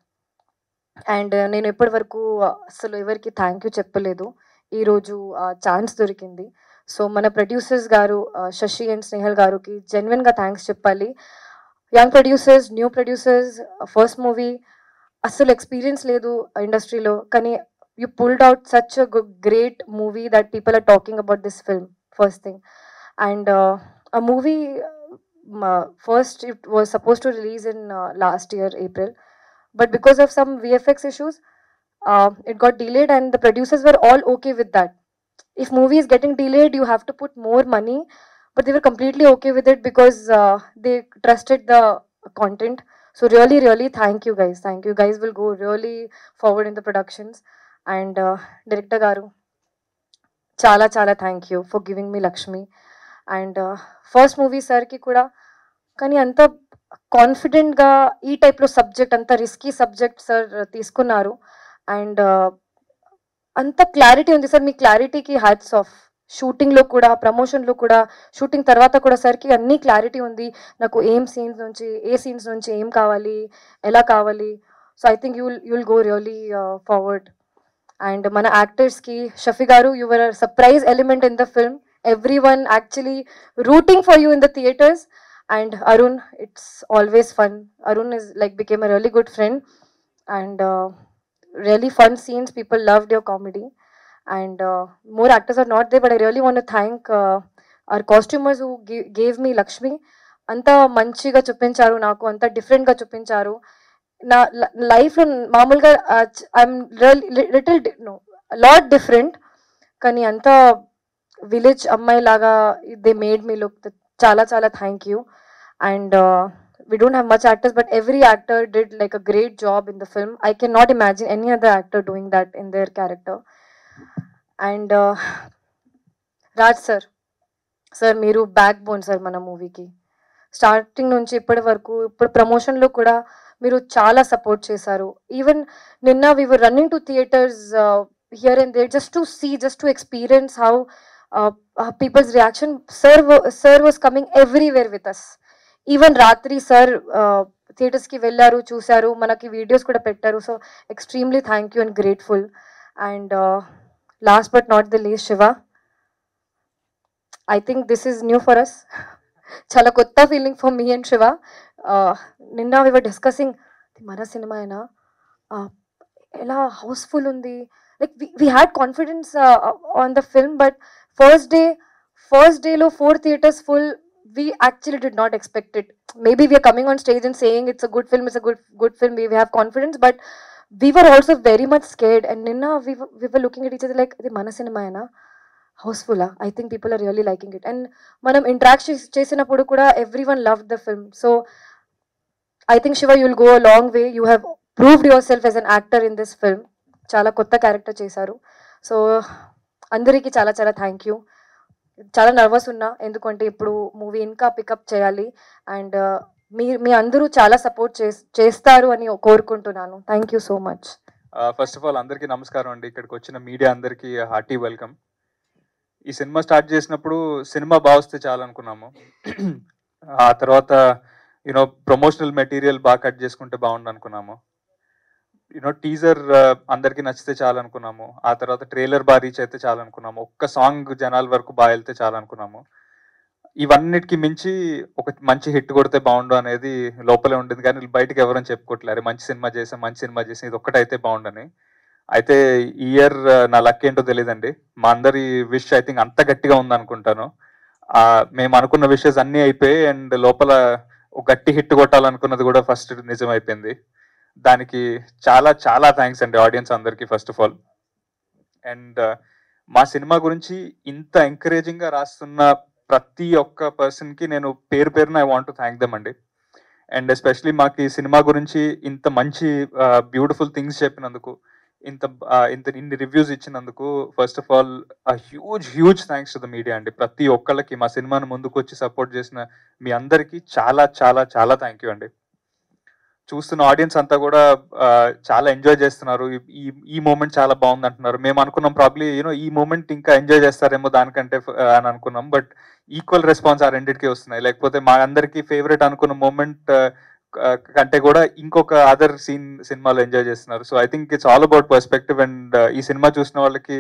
And నేను ఎప్పటి వరకు అసలు ఎవరికి థ్యాంక్ యూ చెప్పలేదు, ఈరోజు ఛాన్స్ దొరికింది. సో మన ప్రొడ్యూసర్స్ గారు శశి అండ్ స్నేహల్ గారికి జెన్యున్గా థ్యాంక్స్ చెప్పాలి. Young producers, new producers, first movie, అస్సలు ఎక్స్పీరియన్స్ లేదు ఇండస్ట్రీలో, కానీ you pulled out such a great movie that people are talking about this film, first thing. And ఆ movie first it was supposed to release in last year April, but because of some VFX issues it got delayed, and the producers were all okay with that. If movie is getting delayed, you have to put more money, but they were completely okay with it because they trusted the content. So really thank you guys, you guys will go really forward in the productions. And director garu, chala thank you for giving me Lakshmi. And first movie sir ki kuda, kani anta కాన్ఫిడెంట్గా ఈ టైప్లో సబ్జెక్ట్, అంత రిస్కీ సబ్జెక్ట్ సార్ తీసుకున్నారు. అండ్ అంత క్లారిటీ ఉంది సార్, మీ క్లారిటీకి హ్యాట్స్ ఆఫ్. షూటింగ్లో కూడా, ప్రమోషన్లో కూడా, షూటింగ్ తర్వాత కూడా సార్కి అన్నీ క్లారిటీ ఉంది, నాకు ఏ సీన్స్ నుంచి ఏం కావాలి, ఎలా కావాలి. So I think you'll go really forward. And మన యాక్టర్స్కి షఫీ గారు, your surprise element in the film, every one actually rooting for you in the theatres. And Arun, it's always fun. Arun is became a really good friend, and really fun scenes. People loved your comedy, and more actors are not there, but I really want to thank our costumers who gave me Lakshmi. Anta manchiga chuppincharu naku, anta different ga chuppincharu. Na life lo mamulga I'm really a lot different, kani anta village ammai laga they made me look. Chala thank you. And we don't have much actors, but every actor did a great job in the film. I cannot imagine any other actor doing that in their character. And Raj sir meeru backbone sir mana movie ki. Starting nunchi ippadi varaku, ippudu promotion lo kuda meeru chala support chesaru. Even ninna we were running to theaters here and there just to see, just to experience how people's reaction. Sir was coming everywhere with us. Even రాత్రి సార్ థియేటర్స్కి వెళ్ళారు, చూశారు, మనకి వీడియోస్ కూడా పెట్టారు. So extremely thank you and grateful. And last but not the least, Shiva, I think this is new for us. చాలా కొత్త feeling for me and Shiva. నిన్న వి వర్ డిస్కసింగ్, మన సినిమా అయినా ఎలా హౌస్ఫుల్ ఉంది, we had confidence on the film, but first day lo 4 theaters full, we actually did not expect it. Maybe we are coming on stage and saying it's a good film, it's a good film, we have confidence, but we were also very much scared. And ninna we were looking at each other like, adi mana cinema aina, హౌస్ఫుల్లా I think people are really liking it. And మనం ఇంటరాక్ట్ చేసినప్పుడు కూడా everyone love the film. So I think Shiva you'll go a long way. You have proved your self as an actor in this film. చాలా కొత్త క్యారెక్టర్ చేశారు. సో అందరికీ చాలా చాలా థ్యాంక్ యూ. చాలా నర్వస్ ఉన్నా, ఎందుకంటే ఇప్పుడు మూవీ ఇంకా పికప్ చేయాలి. అండ్ మీ అందరూ చాలా సపోర్ట్ చేస్తారు అని కోరుకుంటున్నాను. Thank you so much. First of all అందరికీ నమస్కారం అండి. ఇక్కడికి వచ్చిన మీడియా అందరికీ హార్టీ వెల్కమ్. ఈ సినిమా స్టార్ట్ చేసినప్పుడు సినిమా బాగా వస్తే చాలు అనుకున్నాము. ఆ తర్వాత ప్రమోషనల్ మెటీరియల్ బాగా కట్ చేసుకుంటే బాగుండు అనుకున్నాము. టీజర్ అందరికీ నచ్చితే చాలు అనుకున్నాము. ఆ తర్వాత ట్రైలర్ బాగా రీచ్ అయితే చాలు అనుకున్నాము. ఒక్క సాంగ్ జనాల వరకు బాగా వెళ్తే చాలు అనుకున్నాము. ఇవన్నిటికి మించి ఒక మంచి హిట్ కొడితే బాగుండు అనేది లోపలే ఉండేది, కానీ బయటకు ఎవరైనా చెప్పుకోవట్లేరు. మంచి సినిమా చేసాం, ఇది ఒక్కటైతే బాగుండని. అయితే ఈ ఇయర్ నా లక్ ఏంటో తెలియదండి. మా అందరి విష్ ఐ థింక్ అంత గట్టిగా ఉంది అనుకుంటాను. మేము అనుకున్న విషెస్ అన్నీ అయిపోయి అండ్ లోపల ఒక గట్టి హిట్ కొట్టాలనుకున్నది కూడా ఫస్ట్ నిజం అయిపోయింది. దానికి చాలా చాలా థ్యాంక్స్ అండి ఆడియన్స్ అందరికీ ఫస్ట్ ఆఫ్ ఆల్. అండ్ మా సినిమా గురించి ఇంత ఎంకరేజింగ్గా రాస్తున్న ప్రతి ఒక్క పర్సన్కి నేను పేరు పేరున I want to thank them అండి. అండ్ ఎస్పెషలీ మాకు ఈ సినిమా గురించి ఇంత మంచి బ్యూటిఫుల్ థింగ్స్ చెప్పినందుకు, ఇన్ని రివ్యూస్ ఇచ్చినందుకు first of all huge thanks to the media అండి. ప్రతి ఒక్కళ్ళకి మా సినిమాను ముందుకు వచ్చి సపోర్ట్ చేసిన మీ అందరికీ చాలా చాలా చాలా థ్యాంక్ యూ అండి. చూస్తున్న ఆడియన్స్ అంతా కూడా చాలా ఎంజాయ్ చేస్తున్నారు. ఈ మూమెంట్ చాలా బాగుంది అంటున్నారు. మేము అనుకున్నాం ప్రాబ్లీ ఈ మూమెంట్ ఇంకా ఎంజాయ్ చేస్తారేమో దానికంటే అని అనుకున్నాం. బట్ ఈక్వల్ రెస్పాన్స్ ఆ రెండింటికి వస్తున్నాయి. లేకపోతే మా అందరికీ ఫేవరెట్ అనుకున్న మూమెంట్ కంటే కూడా ఇంకొక అదర్ సినిమాలో ఎంజాయ్ చేస్తున్నారు. So I think it's all about perspective. And ఈ సినిమా చూసిన వాళ్ళకి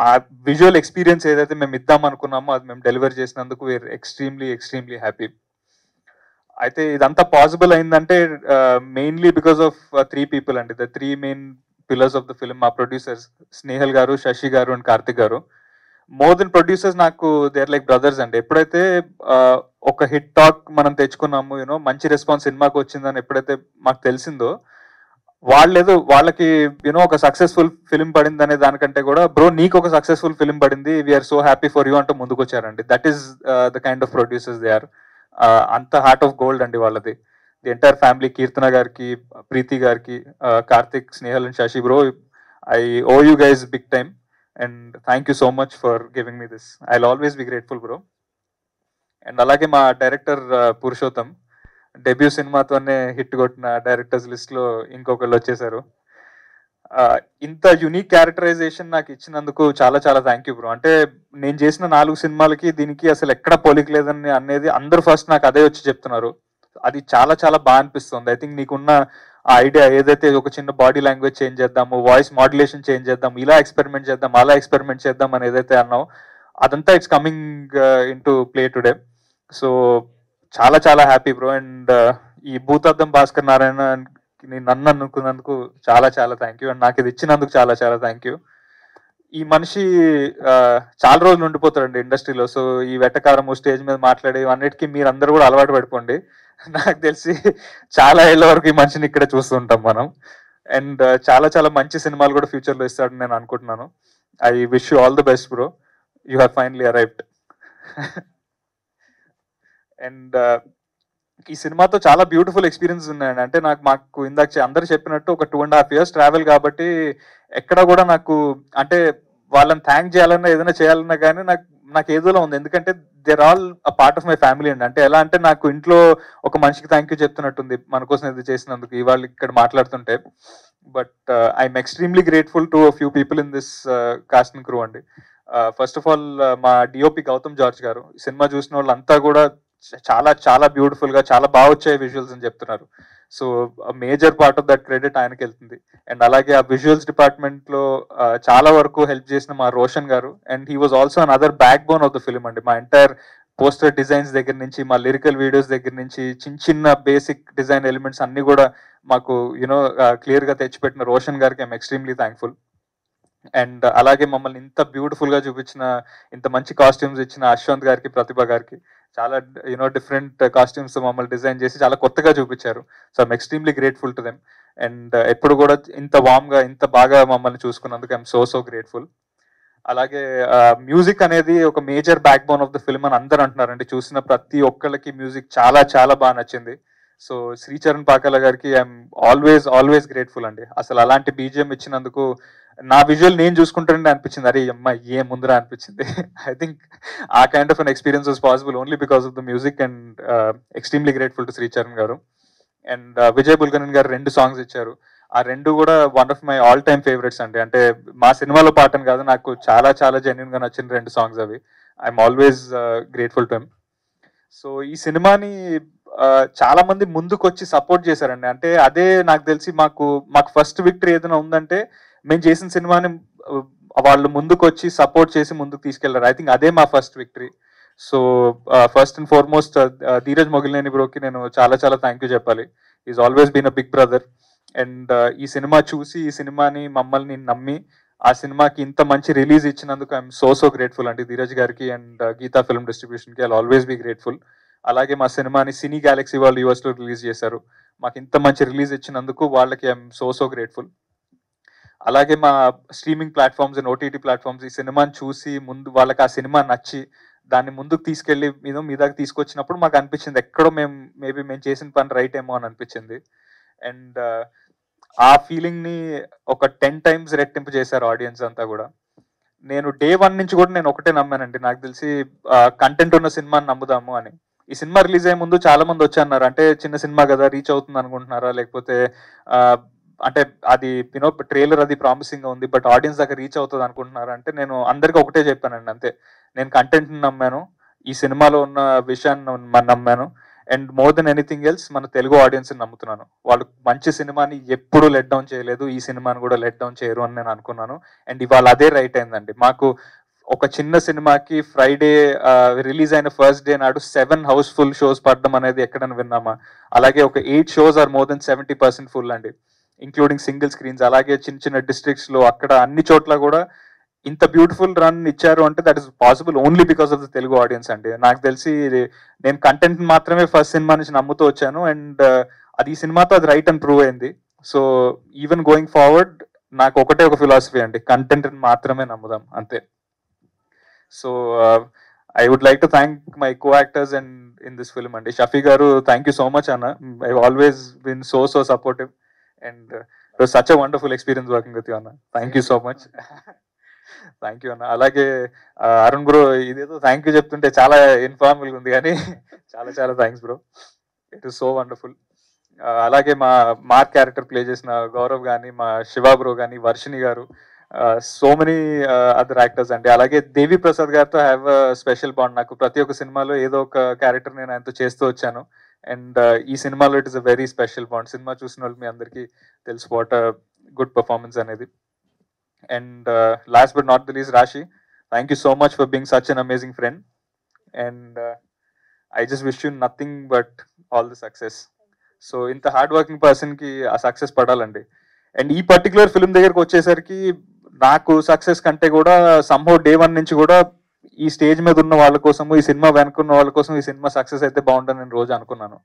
ఆ విజువల్ ఎక్స్పీరియన్స్ ఏదైతే మేము ఇద్దాం అనుకున్నామో అది మేము డెలివర్ చేసినందుకు వీఆర్ ఎక్స్ట్రీమ్లీ హ్యాపీ. అయితే ఇదంతా పాసిబుల్ అయిందంటే మెయిన్లీ బికాస్ ఆఫ్ 3 people అండి. The 3 main pillars of the film. మా ప్రొడ్యూసర్స్ స్నేహల్ గారు, శశి గారు అండ్ కార్తిక్ గారు. మోర్ దెన్ ప్రొడ్యూసర్స్ నాకు దే ఆర్ లైక్ బ్రదర్స్ అండి. ఎప్పుడైతే ఒక హిట్ టాక్ మనం తెచ్చుకున్నాము, మంచి రెస్పాన్స్ సినిమాకి వచ్చిందని ఎప్పుడైతే మాకు తెలిసిందో, వాళ్ళకి ఒక సక్సెస్ఫుల్ ఫిలిం పడింది అనే దానికంటే కూడా బ్రో నీకు ఒక సక్సెస్ఫుల్ ఫిలిం పడింది, we are so happy for you అంటూ ముందుకు వచ్చారండి. That is the kind of producers they are. అంత హార్ట్ ఆఫ్ గోల్డ్ అండి వాళ్ళది. ది ఎంటైర్ ఫ్యామిలీ, కీర్తన గారికి, ప్రీతి గారికి, Karthik, Snehal and Sasi bro, I owe you guys big time and thank you so much for giving me this. I will always be grateful bro. And అలాగే మా డైరెక్టర్ పురుషోత్తం డెబ్యూ సినిమాతోనే హిట్ కొట్టిన డైరెక్టర్స్ లిస్ట్లో ఇంకొకళ్ళు వచ్చేసారు. ఇంత యునిక్ క్యారెక్టరైజేషన్ నాకు ఇచ్చినందుకు చాలా చాలా థ్యాంక్ యూ బ్రో. అంటే నేను చేసిన 4 సినిమాలకి దీనికి అసలు ఎక్కడ పోలికలేదని అనేది అందరూ ఫస్ట్ నాకు అదే వచ్చి చెప్తున్నారు. అది చాలా చాలా బాగా అనిపిస్తుంది. ఐ థింక్ నీకున్న ఆ ఐడియా ఏదైతే ఒక చిన్న బాడీ లాంగ్వేజ్ చేంజ్ చేద్దాము, వాయిస్ మాడ్యులేషన్ చేంజ్ చేద్దాం, ఇలా ఎక్స్పెరిమెంట్ చేద్దాం, అలా ఎక్స్పెరిమెంట్ చేద్దాం అని ఏదైతే అన్నావు అదంతా it's coming in to play today. So చాలా చాలా హ్యాపీ బ్రో. అండ్ ఈ భూతార్థం భాస్కర్ నారాయణ నన్ను అనుకున్నందుకు చాలా చాలా థ్యాంక్ యూ. అండ్ నాకు ఇది ఇచ్చినందుకు చాలా చాలా థ్యాంక్ యూ. ఈ మనిషి చాలా రోజులు ఉండిపోతాడండి ఇండస్ట్రీలో. సో ఈ వెటకారము, స్టేజ్ మీద మాట్లాడే అన్నిటికీ మీరు అందరూ కూడా అలవాటు పడిపోండి. నాకు తెలిసి చాలా ఏళ్ళ వరకు ఈ మనిషిని ఇక్కడే చూస్తూ ఉంటాం మనం. అండ్ చాలా చాలా మంచి సినిమాలు కూడా ఫ్యూచర్లో ఇస్తాడని నేను అనుకుంటున్నాను. I wish you all the best bro. You have finally arrived. And ఈ సినిమాతో చాలా బ్యూటిఫుల్ ఎక్స్పీరియన్స్ ఉన్నాయండి. అంటే మాకు ఇందాక అందరు చెప్పినట్టు ఒక 2.5 years ట్రావెల్ కాబట్టి ఎక్కడ కూడా నాకు అంటే వాళ్ళని థ్యాంక్ చేయాలన్నా ఏదైనా చేయాలన్నా కానీ నాకు ఏదోలా ఉంది. ఎందుకంటే they're all a part of my family అండి. అంటే ఎలా అంటే నాకు ఇంట్లో ఒక మనిషికి థ్యాంక్ యూ చెప్తున్నట్టుంది మన కోసం ఇది చేసినందుకు ఇవాళ ఇక్కడ మాట్లాడుతుంటే. But I'm extremely grateful to few people in this cost and crew అండి. ఫస్ట్ ఆఫ్ ఆల్ మా డిఓపి గౌతమ్ జార్జ్ గారు. ఈ సినిమా చూసిన వాళ్ళంతా కూడా చాలా చాలా బ్యూటిఫుల్ గా చాలా బాగా వచ్చాయి విజువల్స్ అని చెప్తున్నారు. So major part of that credit ఆయనకి వెళ్తుంది. అండ్ అలాగే ఆ విజువల్స్ డిపార్ట్మెంట్ లో చాలా వరకు హెల్ప్ చేసిన మా రోషన్ గారు. And he was also an other back bone of the film అండి. మా ఎంటైర్ పోస్టర్ డిజైన్స్ దగ్గర నుంచి, మా లిరికల్ వీడియోస్ దగ్గర నుంచి, చిన్న బేసిక్ డిజైన్ ఎలిమెంట్స్ అన్ని కూడా మాకు క్లియర్ గా తెచ్చిపెట్టిన రోషన్ గారికి ఐఎమ్ ఎక్స్ట్రీమ్లీ థ్యాంక్ఫుల్. అండ్ అలాగే మమ్మల్ని ఇంత బ్యూటిఫుల్ గా చూపించిన, ఇంత మంచి కాస్ట్యూమ్స్ ఇచ్చిన అశ్వంత్ గారికి, ప్రతిభ గారికి, చాలా డిఫరెంట్ కాస్ట్యూమ్స్ మమ్మల్ని డిజైన్ చేసి చాలా కొత్తగా చూపించారు. So I'm extremely grateful to them. And ఎప్పుడు కూడా ఇంత వామ్ గా ఇంత బాగా మమ్మల్ని చూసుకున్నందుకు ఐఎమ్ సో గ్రేట్ఫుల్. అలాగే మ్యూజిక్ అనేది ఒక major back bone of the film అని అందరూ అంటున్నారండి. చూసిన ప్రతి ఒక్కళ్ళకి మ్యూజిక్ చాలా చాలా బాగా నచ్చింది. సో శ్రీచరణ్ పాకాల గారికి ఐఎమ్ ఆల్వేస్ గ్రేట్ఫుల్ అండి. అసలు అలాంటి బీజిఎం ఇచ్చినందుకు నా విజువల్ నేను చూసుకుంటానండి అనిపించింది, అరే అమ్మ ఏ ముందర అనిపించింది. ఐ థింక్ ఆ kind of an experience was possible only because of the music and extremely grateful to Sricharan గారు. అండ్ విజయ్ బుల్గనన్ గారు 2 సాంగ్స్ ఇచ్చారు. ఆ 2 కూడా one of my all time favourites అండి. అంటే మా సినిమాలో పాటను కాదు, నాకు చాలా చాలా జెన్యున్ గా నచ్చిన 2 సాంగ్స్ అవి. I'm always grateful to him. So ఈ సినిమాని చాలా మంది ముందుకు వచ్చి సపోర్ట్ చేశారండి. అంటే అదే నాకు తెలిసి మాకు ఫస్ట్ విక్టరీ ఏదైనా ఉందంటే మేము చేసిన సినిమాని వాళ్ళు ముందుకు వచ్చి సపోర్ట్ చేసి ముందుకు తీసుకెళ్లారు. ఐ థింక్ అదే మా first victory. So first and foremost Dheeraj Mogilineni బ్రోకి నేను చాలా చాలా థ్యాంక్ యూ చెప్పాలి. Is always been a big brother. And ఈ సినిమా చూసి ఈ సినిమాని మమ్మల్ని నమ్మి ఆ సినిమాకి ఇంత మంచి రిలీజ్ ఇచ్చినందుకు ఐఎమ్ సో గ్రేట్ఫుల్ అండి ధీరజ్ గారికి అండ్ గీతా ఫిల్మ్ డిస్ట్రిబ్యూషన్కి. I always be grateful. అలాగే మా సినిమాని సినీ గ్యాలక్సీ వాళ్ళు యూఎస్లో రిలీజ్ చేశారు. మాకు ఇంత మంచి రిలీజ్ ఇచ్చినందుకు వాళ్ళకి ఐఎమ్ సో గ్రేట్ఫుల్. అలాగే మా streaming platforms and OTT platforms ఈ సినిమాని చూసి ముందు వాళ్ళకి ఆ సినిమా నచ్చి దాన్ని ముందుకు తీసుకెళ్లి మీ దాకా తీసుకొచ్చినప్పుడు మాకు అనిపించింది ఎక్కడో మేము చేసిన పని రైట్ ఏమో అని అనిపించింది. అండ్ ఆ ఫీలింగ్ ని ఒక 10 times రెట్టింపు చేశారు ఆడియన్స్ అంతా కూడా. నేను డే 1 నుంచి కూడా నేను ఒకటే నమ్మానండి, నాకు తెలిసి కంటెంట్ ఉన్న సినిమాని నమ్ముదాము అని. ఈ సినిమా రిలీజ్ అయ్యే ముందు చాలా మంది వచ్చి అన్నారు, అంటే చిన్న సినిమా కదా రీచ్ అవుతుంది అనుకుంటున్నారా, లేకపోతే అంటే అది ట్రైలర్ అది ప్రామిసింగ్ గా ఉంది బట్ ఆడియన్స్ దగ్గర రీచ్ అవుతుంది అనుకుంటున్నారా అంటే నేను అందరికీ ఒకటే చెప్పానండి, అంతే. నేను కంటెంట్ నమ్మాను, ఈ సినిమాలో ఉన్న విషయాన్ని నమ్మాను, and more than anything else మన తెలుగు ఆడియన్స్ నమ్ముతున్నాను. వాళ్ళు మంచి సినిమాని ఎప్పుడూ లెట్ డౌన్ చేయలేదు, ఈ సినిమాని కూడా లెట్ డౌన్ చేయరు అని నేను అనుకున్నాను. అండ్ ఇవాళ అదే రైట్ అయిందండి. మాకు ఒక చిన్న సినిమాకి ఫ్రైడే రిలీజ్ అయిన ఫస్ట్ డే నాడు 7 హౌస్ఫుల్ షోస్ పడడం అనేది ఎక్కడైనా విన్నామా? అలాగే ఒక 8 shows or more than 70% full అండి, ఇంక్లూడింగ్ సింగిల్ స్క్రీన్స్. అలాగే చిన్న చిన్న డిస్ట్రిక్ట్స్ లో అక్కడ అన్ని చోట్ల కూడా ఇంత బ్యూటిఫుల్ రన్ ఇచ్చారు అంటే that is possible only because of the Telugu audience అండి. నాకు తెలిసి నేను కంటెంట్ మాత్రమే ఫస్ట్ సినిమా నుంచి నమ్ముతూ వచ్చాను, అండ్ అది ఈ సినిమాతో అది రైట్ అని ప్రూవ్ అయింది. సో ఈవెన్ గోయింగ్ ఫార్వర్డ్ నాకు ఒకటే ఒక ఫిలాసఫీ అండి, కంటెంట్ మాత్రమే నమ్ముదాం, అంతే. So I would like to thank my co actors and in this film అండి. షఫీ గారు, థ్యాంక్ యూ సో మచ్ అన్న. I always been so supportive and it was such a wonderful experience working with you అన్న. Thank you so much. Thank you అన్న. అలాగే అరుణ్ బ్రో, ఇదేదో థ్యాంక్ యూ చెప్తుంటే చాలా ఇన్ఫార్మల్గా ఉంది కానీ చాలా చాలా thanks bro, it is so wonderful. అలాగే మా మార్క్ క్యారెక్టర్ ప్లే చేసిన గౌరవ్ కానీ, మా శివ బ్రో కానీ, వర్షిణి గారు, సో మెనీ అదర్ యాక్టర్స్ అండి. అలాగే దేవి ప్రసాద్ గారితో హ్యావ్ స్పెషల్ బాండ్. నాకు ప్రతి ఒక్క సినిమాలో ఏదో ఒక క్యారెక్టర్ నేను ఆయనతో చేస్తూ వచ్చాను, అండ్ ఈ సినిమాలో it is a very special bond. Cinema చూసిన వాళ్ళు మీ అందరికీ తెలుసు వాట్ గుడ్ పర్ఫార్మెన్స్ అనేది. And last but not the least, Rashi, thank you so much for being such an amazing friend, and I just wish you nothing but all the success. So ఇంత హార్డ్ వర్కింగ్ పర్సన్ కి ఆ సక్సెస్ పడాలండి. అండ్ ఈ పర్టికులర్ ఫిల్మ్ దగ్గరకు వచ్చేసరికి నాకు సక్సెస్ కంటే కూడా సంహౌ డే 1 నుంచి కూడా ఈ స్టేజ్ మీద ఉన్న వాళ్ళ కోసము, ఈ సినిమా వెనుకున్న వాళ్ళ కోసం ఈ సినిమా సక్సెస్ అయితే బాగుంటుందని నేను రోజు అనుకున్నాను.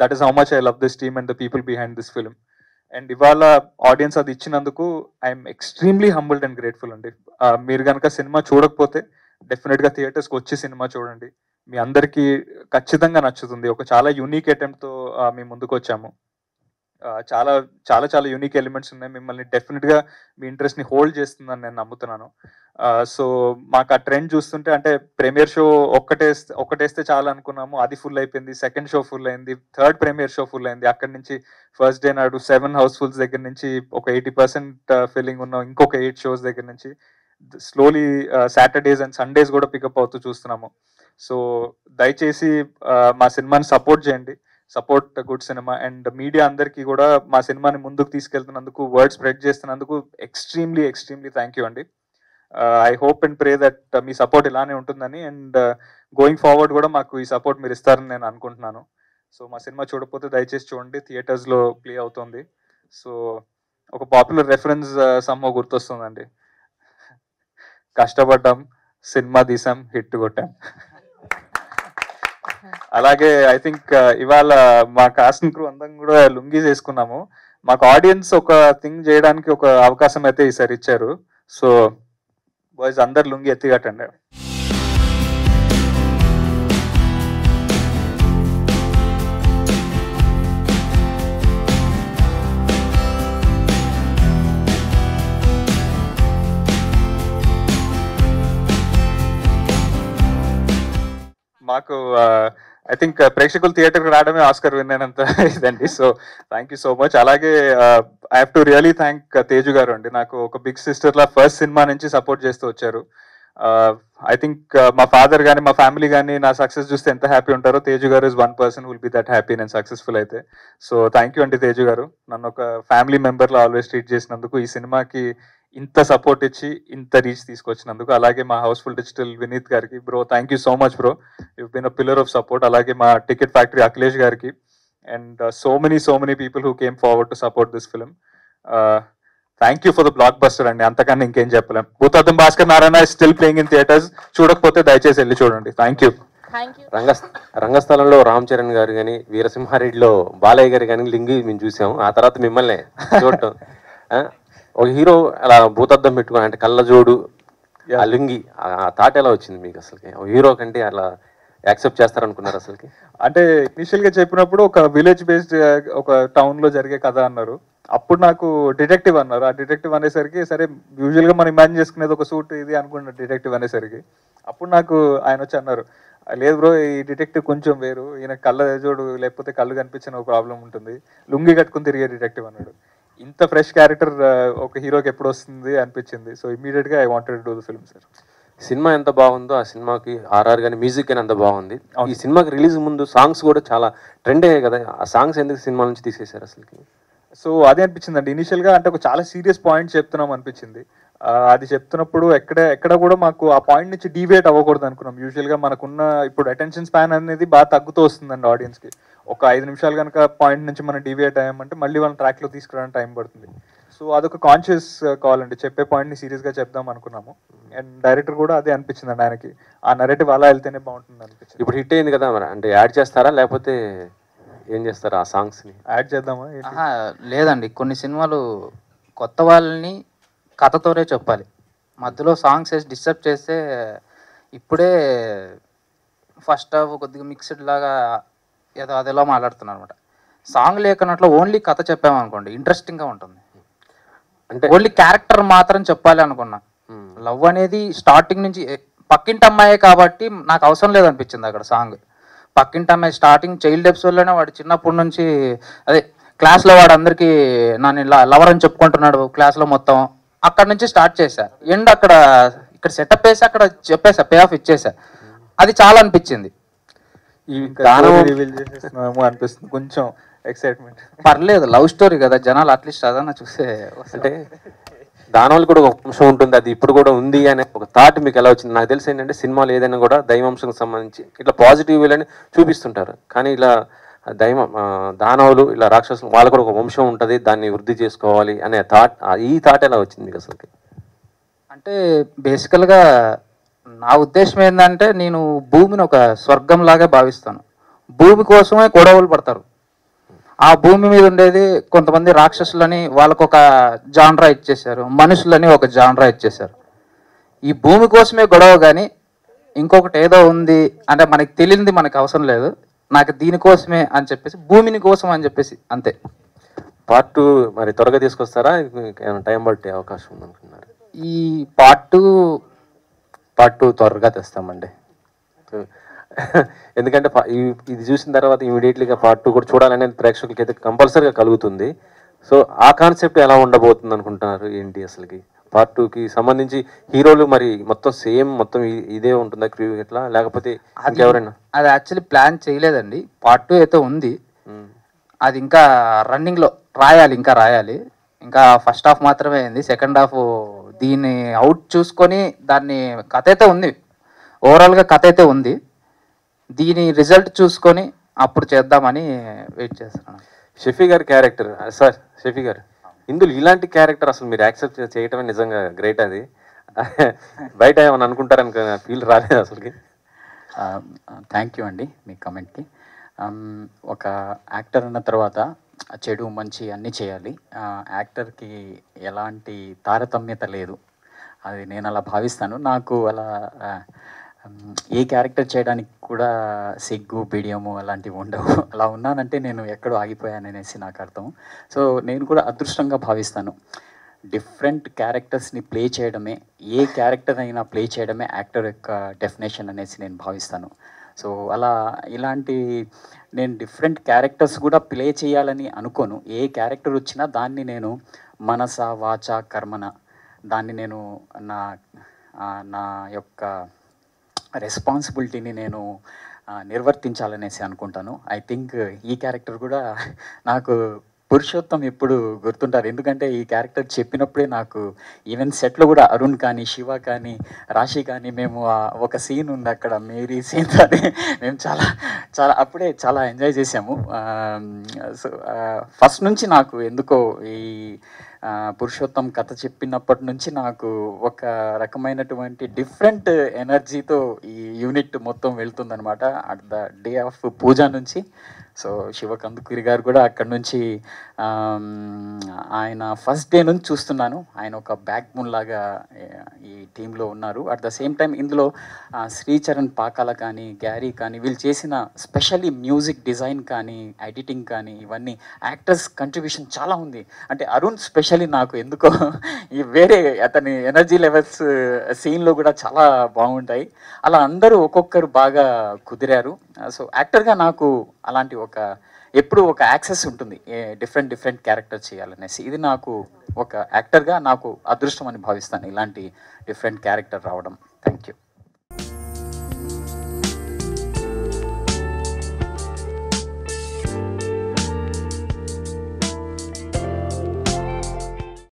That is how much I love this team and the people behind this film. And ఇవాళ ఆడియన్స్ అది ఇచ్చినందుకు I'm extremely humbled and grateful అండి. మీరు కనుక సినిమా చూడకపోతే డెఫినెట్గా థియేటర్స్కి వచ్చి సినిమా చూడండి, మీ అందరికీ ఖచ్చితంగా నచ్చుతుంది. ఒక చాలా యూనిక్ అటెంప్ట్తో మేము ముందుకు వచ్చాము. చాలా చాలా చాలా యూనిక్ ఎలిమెంట్స్ ఉన్నాయి, మిమ్మల్ని డెఫినెట్గా మీ ఇంట్రెస్ట్ని హోల్డ్ చేస్తుందని నేను నమ్ముతున్నాను. సో మాకు ఆ ట్రెండ్ చూస్తుంటే, అంటే ప్రీమియర్ షో ఒక్కటేస్తే చాలా అనుకున్నాము, అది ఫుల్ అయిపోయింది. సెకండ్ షో ఫుల్ అయింది, థర్డ్ ప్రీమియర్ షో ఫుల్ అయింది. అక్కడి నుంచి ఫస్ట్ డే నాడు 7 హౌస్ఫుల్స్ దగ్గర నుంచి ఒక 80% ఫిల్లింగ్ ఉన్న ఇంకొక 8 shows దగ్గర నుంచి స్లోలీ సాటర్డేస్ అండ్ సండేస్ కూడా పికప్ అవుతూ చూస్తున్నాము. సో దయచేసి మా సినిమాని సపోర్ట్ చేయండి, support good cinema. And media అందరికీ కూడా మా సినిమాని ముందుకు తీసుకెళ్తున్నందుకు, వర్డ్ స్ప్రెడ్ చేస్తున్నందుకు ఎక్స్ట్రీమ్లీ థ్యాంక్ యూ అండి. I hope and pray that me support ఇలానే ఉంటుందని, అండ్ గోయింగ్ ఫార్వర్డ్ కూడా మాకు ఈ సపోర్ట్ మీరు ఇస్తారని నేను అనుకుంటున్నాను. సో మా సినిమా చూడకపోతే దయచేసి చూడండి, థియేటర్స్లో ప్లే అవుతుంది. సో ఒక పాపులర్ రెఫరెన్స్ సమ్మో గుర్తొస్తుందండి, కష్టపడ్డాం, సినిమా తీసాం, హిట్ కొట్టాం. అలాగే ఐ థింక్ ఇవాళ మా కాస్ట్ క్రూ అందరం కూడా లుంగీస్ వేసుకున్నాము. మాకు ఆడియన్స్ ఒక థింగ్ చేయడానికి ఒక అవకాశం అయితే ఈసారి ఇచ్చారు. సో బాయ్స్ అందరు లుంగి ఎత్తి కట్టండి. మాకు ఐ థింక్ ప్రేక్షకులు థియేటర్కి రావడమే ఆస్కర్ విన్ అయినంత ఇదండి. So thank you so much. అలాగే I have to really thank Teju గారు అండి. నాకు ఒక బిగ్ సిస్టర్లా ఫస్ట్ సినిమా నుంచి సపోర్ట్ చేస్తూ వచ్చారు. ఐ థింక్ మా ఫాదర్ కానీ మా ఫ్యామిలీ కానీ నా సక్సెస్ చూస్తే ఎంత హ్యాపీ ఉంటారో, తేజు గారు is one person will be that happy నేను సక్సెస్ఫుల్ అయితే. సో థ్యాంక్ యూ అండి తేజు గారు, నన్ను ఒక ఫ్యామిలీ మెంబర్లో ఆల్వేస్ ట్రీట్ చేసినందుకు, ఈ సినిమాకి ఇంత సపోర్ట్ ఇచ్చి ఇంత రీచ్ తీసుకొచ్చినందుకు. అలాగే మా హౌస్ఫుల్ డిజిటల్ వినీత్ గారికి, bro thank you so much bro, you been a pillar of support. అలాగే మా టికెట్ ఫ్యాక్టరీ అఖిలేష్ గారికి and so many people who came forward to support this film. Thank you for the blockbuster అండి, అంతకన్నా ఇంకేం చెప్పలేం. Bhoothaddam Bhaskar Narayana still playing in theatres. చూడకపోతే దయచేసి వెళ్ళి చూడండి. Thank you. రంగస్థలంలో రామ్ చరణ్ గారు కానీ, వీరసింహారెడ్డిలో బాలయ్య గారు కానీ లింగి మేము చూసాము. ఆ తర్వాత మిమ్మల్ని చూడటం, ఒక హీరో అలా భూతద్దం పెట్టుకుని అంటే కళ్ళజోడు ఆ లింగి, ఆ థాట్ ఎలా వచ్చింది మీకు అసలుకి? హీరో కంటే అలా యాక్సెప్ట్ చేస్తారనుకున్నారు అసలుకి? అంటే ఇనిషియల్ గా చెప్పినప్పుడు ఒక విలేజ్ బేస్డ్ ఒక టౌన్ లో జరిగే కథ అన్నారు. అప్పుడు నాకు డిటెక్టివ్ అన్నారు. ఆ డిటెక్టివ్ అనేసరికి సరే యూజువల్ గా మనం ఇమాజిన్ చేసుకునేది ఒక సూట్ ఇది అనుకున్న డిటెక్టివ్ అనేసరికి అప్పుడు నాకు ఆయన వచ్చి అన్నారు, లేదు బ్రో ఈ డిటెక్టివ్ కొంచెం వేరు, ఈయన కళ్ళ జోడు లేకపోతే కళ్ళు కనిపించిన ఒక ప్రాబ్లం ఉంటుంది, లుంగి కట్టుకుని తిరిగే డిటెక్టివ్ అన్నాడు. ఇంత ఫ్రెష్ క్యారెక్టర్ ఒక హీరోకి ఎప్పుడు వస్తుంది అనిపించింది. సో ఇమీడియట్ గా I wanted to do the film sir. Cinema ఎంత బాగుందో ఆ సినిమాకి ఆర్ఆర్ కానీ మ్యూజిక్ కానీ అంత బాగుంది. ఈ సినిమాకి రిలీజ్ ముందు సాంగ్స్ కూడా చాలా ట్రెండ్ అయ్యాయి కదా, ఆ సాంగ్స్ ఎందుకు సినిమా నుంచి తీసేశారు అసలుకి? సో అదే అనిపించింది అండి ఇనిషియల్ గా, అంటే ఒక చాలా సీరియస్ పాయింట్ చెప్తున్నాం అనిపించింది. అది చెప్తున్నప్పుడు ఎక్కడ కూడా మాకు ఆ పాయింట్ నుంచి డీవియేట్ అవ్వకూడదు అనుకున్నాం. యూజువల్ గా మనకున్న ఇప్పుడు అటెన్షన్ స్పాన్ అనేది బాగా తగ్గుతూ వస్తుందండి ఆడియన్స్ కి. ఒక 5 నిమిషాలు కనుక పాయింట్ నుంచి మనం డీవియేట్ అయ్యామంటే మళ్ళీ వాళ్ళని ట్రాక్ లో తీసుకురావడానికి టైం పడుతుంది. సో అదొక కాన్షియస్ కాల్ అండి, చెప్పే పాయింట్ ని సీరియస్ గా చెప్దాం అనుకున్నాము. అండ్ డైరెక్టర్ కూడా అదే అనిపించింది అండి ఆయనకి, ఆ నరేటివ్ అలా వెళ్తేనే బాగుంటుంది అనిపించింది. ఇప్పుడు హిట్ అయింది కదా మరి, అంటే యాడ్ చేస్తారా లేకపోతే ఏం చేస్తారా ఆ సాంగ్స్ ని? యాడ్ చేద్దామా? లేదండి, కొన్ని సినిమాలు కొత్త వాళ్ళని కథతోనే చెప్పాలి, మధ్యలో సాంగ్స్ వేసి డిస్టర్బ్ చేస్తే ఇప్పుడే ఫస్ట్ హాఫ్ కొద్దిగా మిక్స్డ్ లాగా ఏదో అదేలా మాట్లాడుతున్నారు అనమాట. సాంగ్ లేకున్నట్లు ఓన్లీ కథ చెప్పామనుకోండి ఇంట్రెస్టింగ్గా ఉంటుంది. అంటే ఓన్లీ క్యారెక్టర్ మాత్రం చెప్పాలి అనుకున్నా. లవ్ అనేది స్టార్టింగ్ నుంచి పక్కింటి అమ్మాయే కాబట్టి నాకు అవసరం లేదనిపించింది అక్కడ సాంగ్. పక్కింటి అమ్మాయి స్టార్టింగ్ చైల్డ్ ఎపిసోడ్లోనే వాడు చిన్నప్పటి నుంచి అదే క్లాస్లో వాడు అందరికీ నన్ను లవర్ అని చెప్పుకుంటున్నాడు క్లాస్లో మొత్తం, అక్కడ నుంచి స్టార్ట్ చేశా. ఎండ్ అక్కడ ఇక్కడ సెటప్ వేసి అక్కడ చెప్పేసా, పే ఆఫ్ ఇచ్చేసా. అది చాలా అనిపించింది. అనిపిస్తుంది కొంచెం ఎక్సైట్మెంట్. పర్లేదు, లవ్ స్టోరీ కదా, జనాలు అట్లీస్ట్ అదన్నా చూసే. అంటే దానివల్ల కూడా ఒక అంశం ఉంటుంది, అది ఇప్పుడు కూడా ఉంది అనే ఒక థాట్ మీకు ఎలా వచ్చింది? నాకు తెలిసి ఏంటంటే సినిమాలు ఏదైనా కూడా దైవాంశంకి సంబంధించి ఇట్లా పాజిటివ్ వేలని చూపిస్తుంటారు, కానీ ఇలా దానవులు ఇలా రాక్షసులు వాళ్ళు కూడా ఒక వంశం ఉంటుంది, దాన్ని వృద్ధి చేసుకోవాలి అనే థాట్, ఈ థాట్ ఎలా వచ్చింది మీకు అసలుకి? అంటే బేసికల్గా నా ఉద్దేశం ఏంటంటే నేను భూమిని ఒక స్వర్గంలాగే భావిస్తాను. భూమి కోసమే గొడవలు పడతారు. ఆ భూమి మీద ఉండేది కొంతమంది రాక్షసులని వాళ్ళకు ఒక జాన్రా ఇచ్చేశారు, మనుషులని ఒక జాన్రా ఇచ్చేశారు. ఈ భూమి కోసమే గొడవ, కానీ ఇంకొకటి ఏదో ఉంది అంటే మనకి తెలియనిది మనకు అవసరం లేదు, నాకు దీనికోసమే అని చెప్పేసి భూమిని కోసం అని చెప్పేసి అంతే. పార్ట్ 2 మరి త్వరగా తీసుకొస్తారా, టైం పట్టే అవకాశం ఉందనుకున్నారు? ఈ పార్ట్ 2 త్వరగా తెస్తామండి, ఎందుకంటే ఇది చూసిన తర్వాత ఇమీడియట్లీగా పార్ట్ 2 కూడా చూడాలనేది ప్రేక్షకులకి అయితే కంపల్సరీగా కలుగుతుంది. సో ఆ కాన్సెప్ట్ ఎలా ఉండబోతుంది అనుకుంటున్నారు ఏంటి అసలుకి? పార్ట్ 2కి సంబంధించి హీరోలు మరి మొత్తం సేమ్ మొత్తం ఇదే ఉంటుందా క్రూ ఎట్లా, లేకపోతే ఇంకెవరైనా? అది యాక్చువల్లీ ప్లాన్ చేయలేదండి. పార్ట్ 2 అయితే ఉంది, అది ఇంకా రన్నింగ్లో రాయాలి, ఇంకా ఫస్ట్ హాఫ్ మాత్రమే అయింది. సెకండ్ హాఫ్ దీన్ని అవుట్ చూసుకొని దాన్ని కథ అయితే ఉంది, ఓవరాల్గా కథ అయితే ఉంది, దీని రిజల్ట్ చూసుకొని అప్పుడు చేద్దామని వెయిట్ చేస్తున్నాను. షఫీ గారి క్యారెక్టర్, సార్ షఫీ గారు ఇందులో ఇలాంటి క్యారెక్టర్ అసలు మీరు యాక్సెప్ట్ చేయటమే నిజంగా గ్రేట్. అది బయట ఏమని అనుకుంటారని ఫీల్ రాలేదు అసలుకి? థ్యాంక్ యూ అండి మీ కమెంట్కి. ఒక యాక్టర్ అన్న తర్వాత చెడు మంచి అన్నీ చేయాలి, యాక్టర్కి ఎలాంటి తారతమ్యత లేదు. అది నేను అలా భావిస్తాను. నాకు అలా ఏ క్యారెక్టర్ చేయడానికి కూడా సిగ్గు బిడియము అలాంటివి ఉండవు. అలా ఉన్నానంటే నేను ఎక్కడో ఆగిపోయాననేసి నాకు అర్థం. సో నేను కూడా అదృష్టంగా భావిస్తాను. డిఫరెంట్ క్యారెక్టర్స్ని ప్లే చేయడమే, ఏ క్యారెక్టర్ అయినా ప్లే చేయడమే యాక్టర్ యొక్క డెఫినేషన్ అనేసి నేను భావిస్తాను. సో అలా ఇలాంటి నేను డిఫరెంట్ క్యారెక్టర్స్ కూడా ప్లే చేయాలని అనుకోను. ఏ క్యారెక్టర్ వచ్చినా దాన్ని నేను మనస వాచ కర్మన దాన్ని నేను నా నా యొక్క రెస్పాన్సిబిలిటీని నేను నిర్వర్తించాలనేసి అనుకుంటాను. ఐ థింక్ ఈ క్యారెక్టర్ కూడా నాకు పురుషోత్తం ఎప్పుడు గుర్తుంటారు. ఎందుకంటే ఈ క్యారెక్టర్ చెప్పినప్పుడే నాకు ఈవెన్ సెట్లో కూడా అరుణ్ కానీ శివ కానీ రాశి కానీ మేము ఒక సీన్ ఉంది అక్కడ మేరీ సీన్ అని మేము చాలా అప్పుడే చాలా ఎంజాయ్ చేసాము. సో ఫస్ట్ నుంచి నాకు ఎందుకో ఈ పురుషోత్తం కథ చెప్పినప్పటి నుంచి నాకు ఒక రకమైనటువంటి డిఫరెంట్ ఎనర్జీతో ఈ యూనిట్ మొత్తం వెళ్తుందనమాట. అట్ ద డే ఆఫ్ పూజ నుంచి. సో శివ కందుకూరి గారు కూడా అక్కడ నుంచి ఆయన ఫస్ట్ డే నుంచి చూస్తున్నాను. ఆయన ఒక బ్యాక్ బోన్ లాగా ఈ టీంలో ఉన్నారు. అట్ ద సేమ్ టైం ఇందులో శ్రీచరణ్ పాకాల కానీ గ్యారీ కానీ వీళ్ళు చేసిన స్పెషల్లీ మ్యూజిక్ డిజైన్ కానీ ఎడిటింగ్ కానీ ఇవన్నీ యాక్టర్స్ కంట్రిబ్యూషన్ చాలా ఉంది. అంటే అరుణ్ స్పెషల్లీ నాకు ఎందుకో ఈ వేరే అతని ఎనర్జీ లెవెల్స్ సీన్లో కూడా చాలా బాగుంటాయి. అలా అందరూ ఒక్కొక్కరు బాగా కుదిరారు. సో యాక్టర్గా నాకు అలాంటి ఎప్పుడు ఒక యాక్సెస్ ఉంటుంది డిఫరెంట్ క్యారెక్టర్ చేయాలనేసి. ఇది నాకు ఒక యాక్టర్గా నాకు అదృష్టం అని భావిస్తాను ఇలాంటి డిఫరెంట్ క్యారెక్టర్ రావడం. Thank you.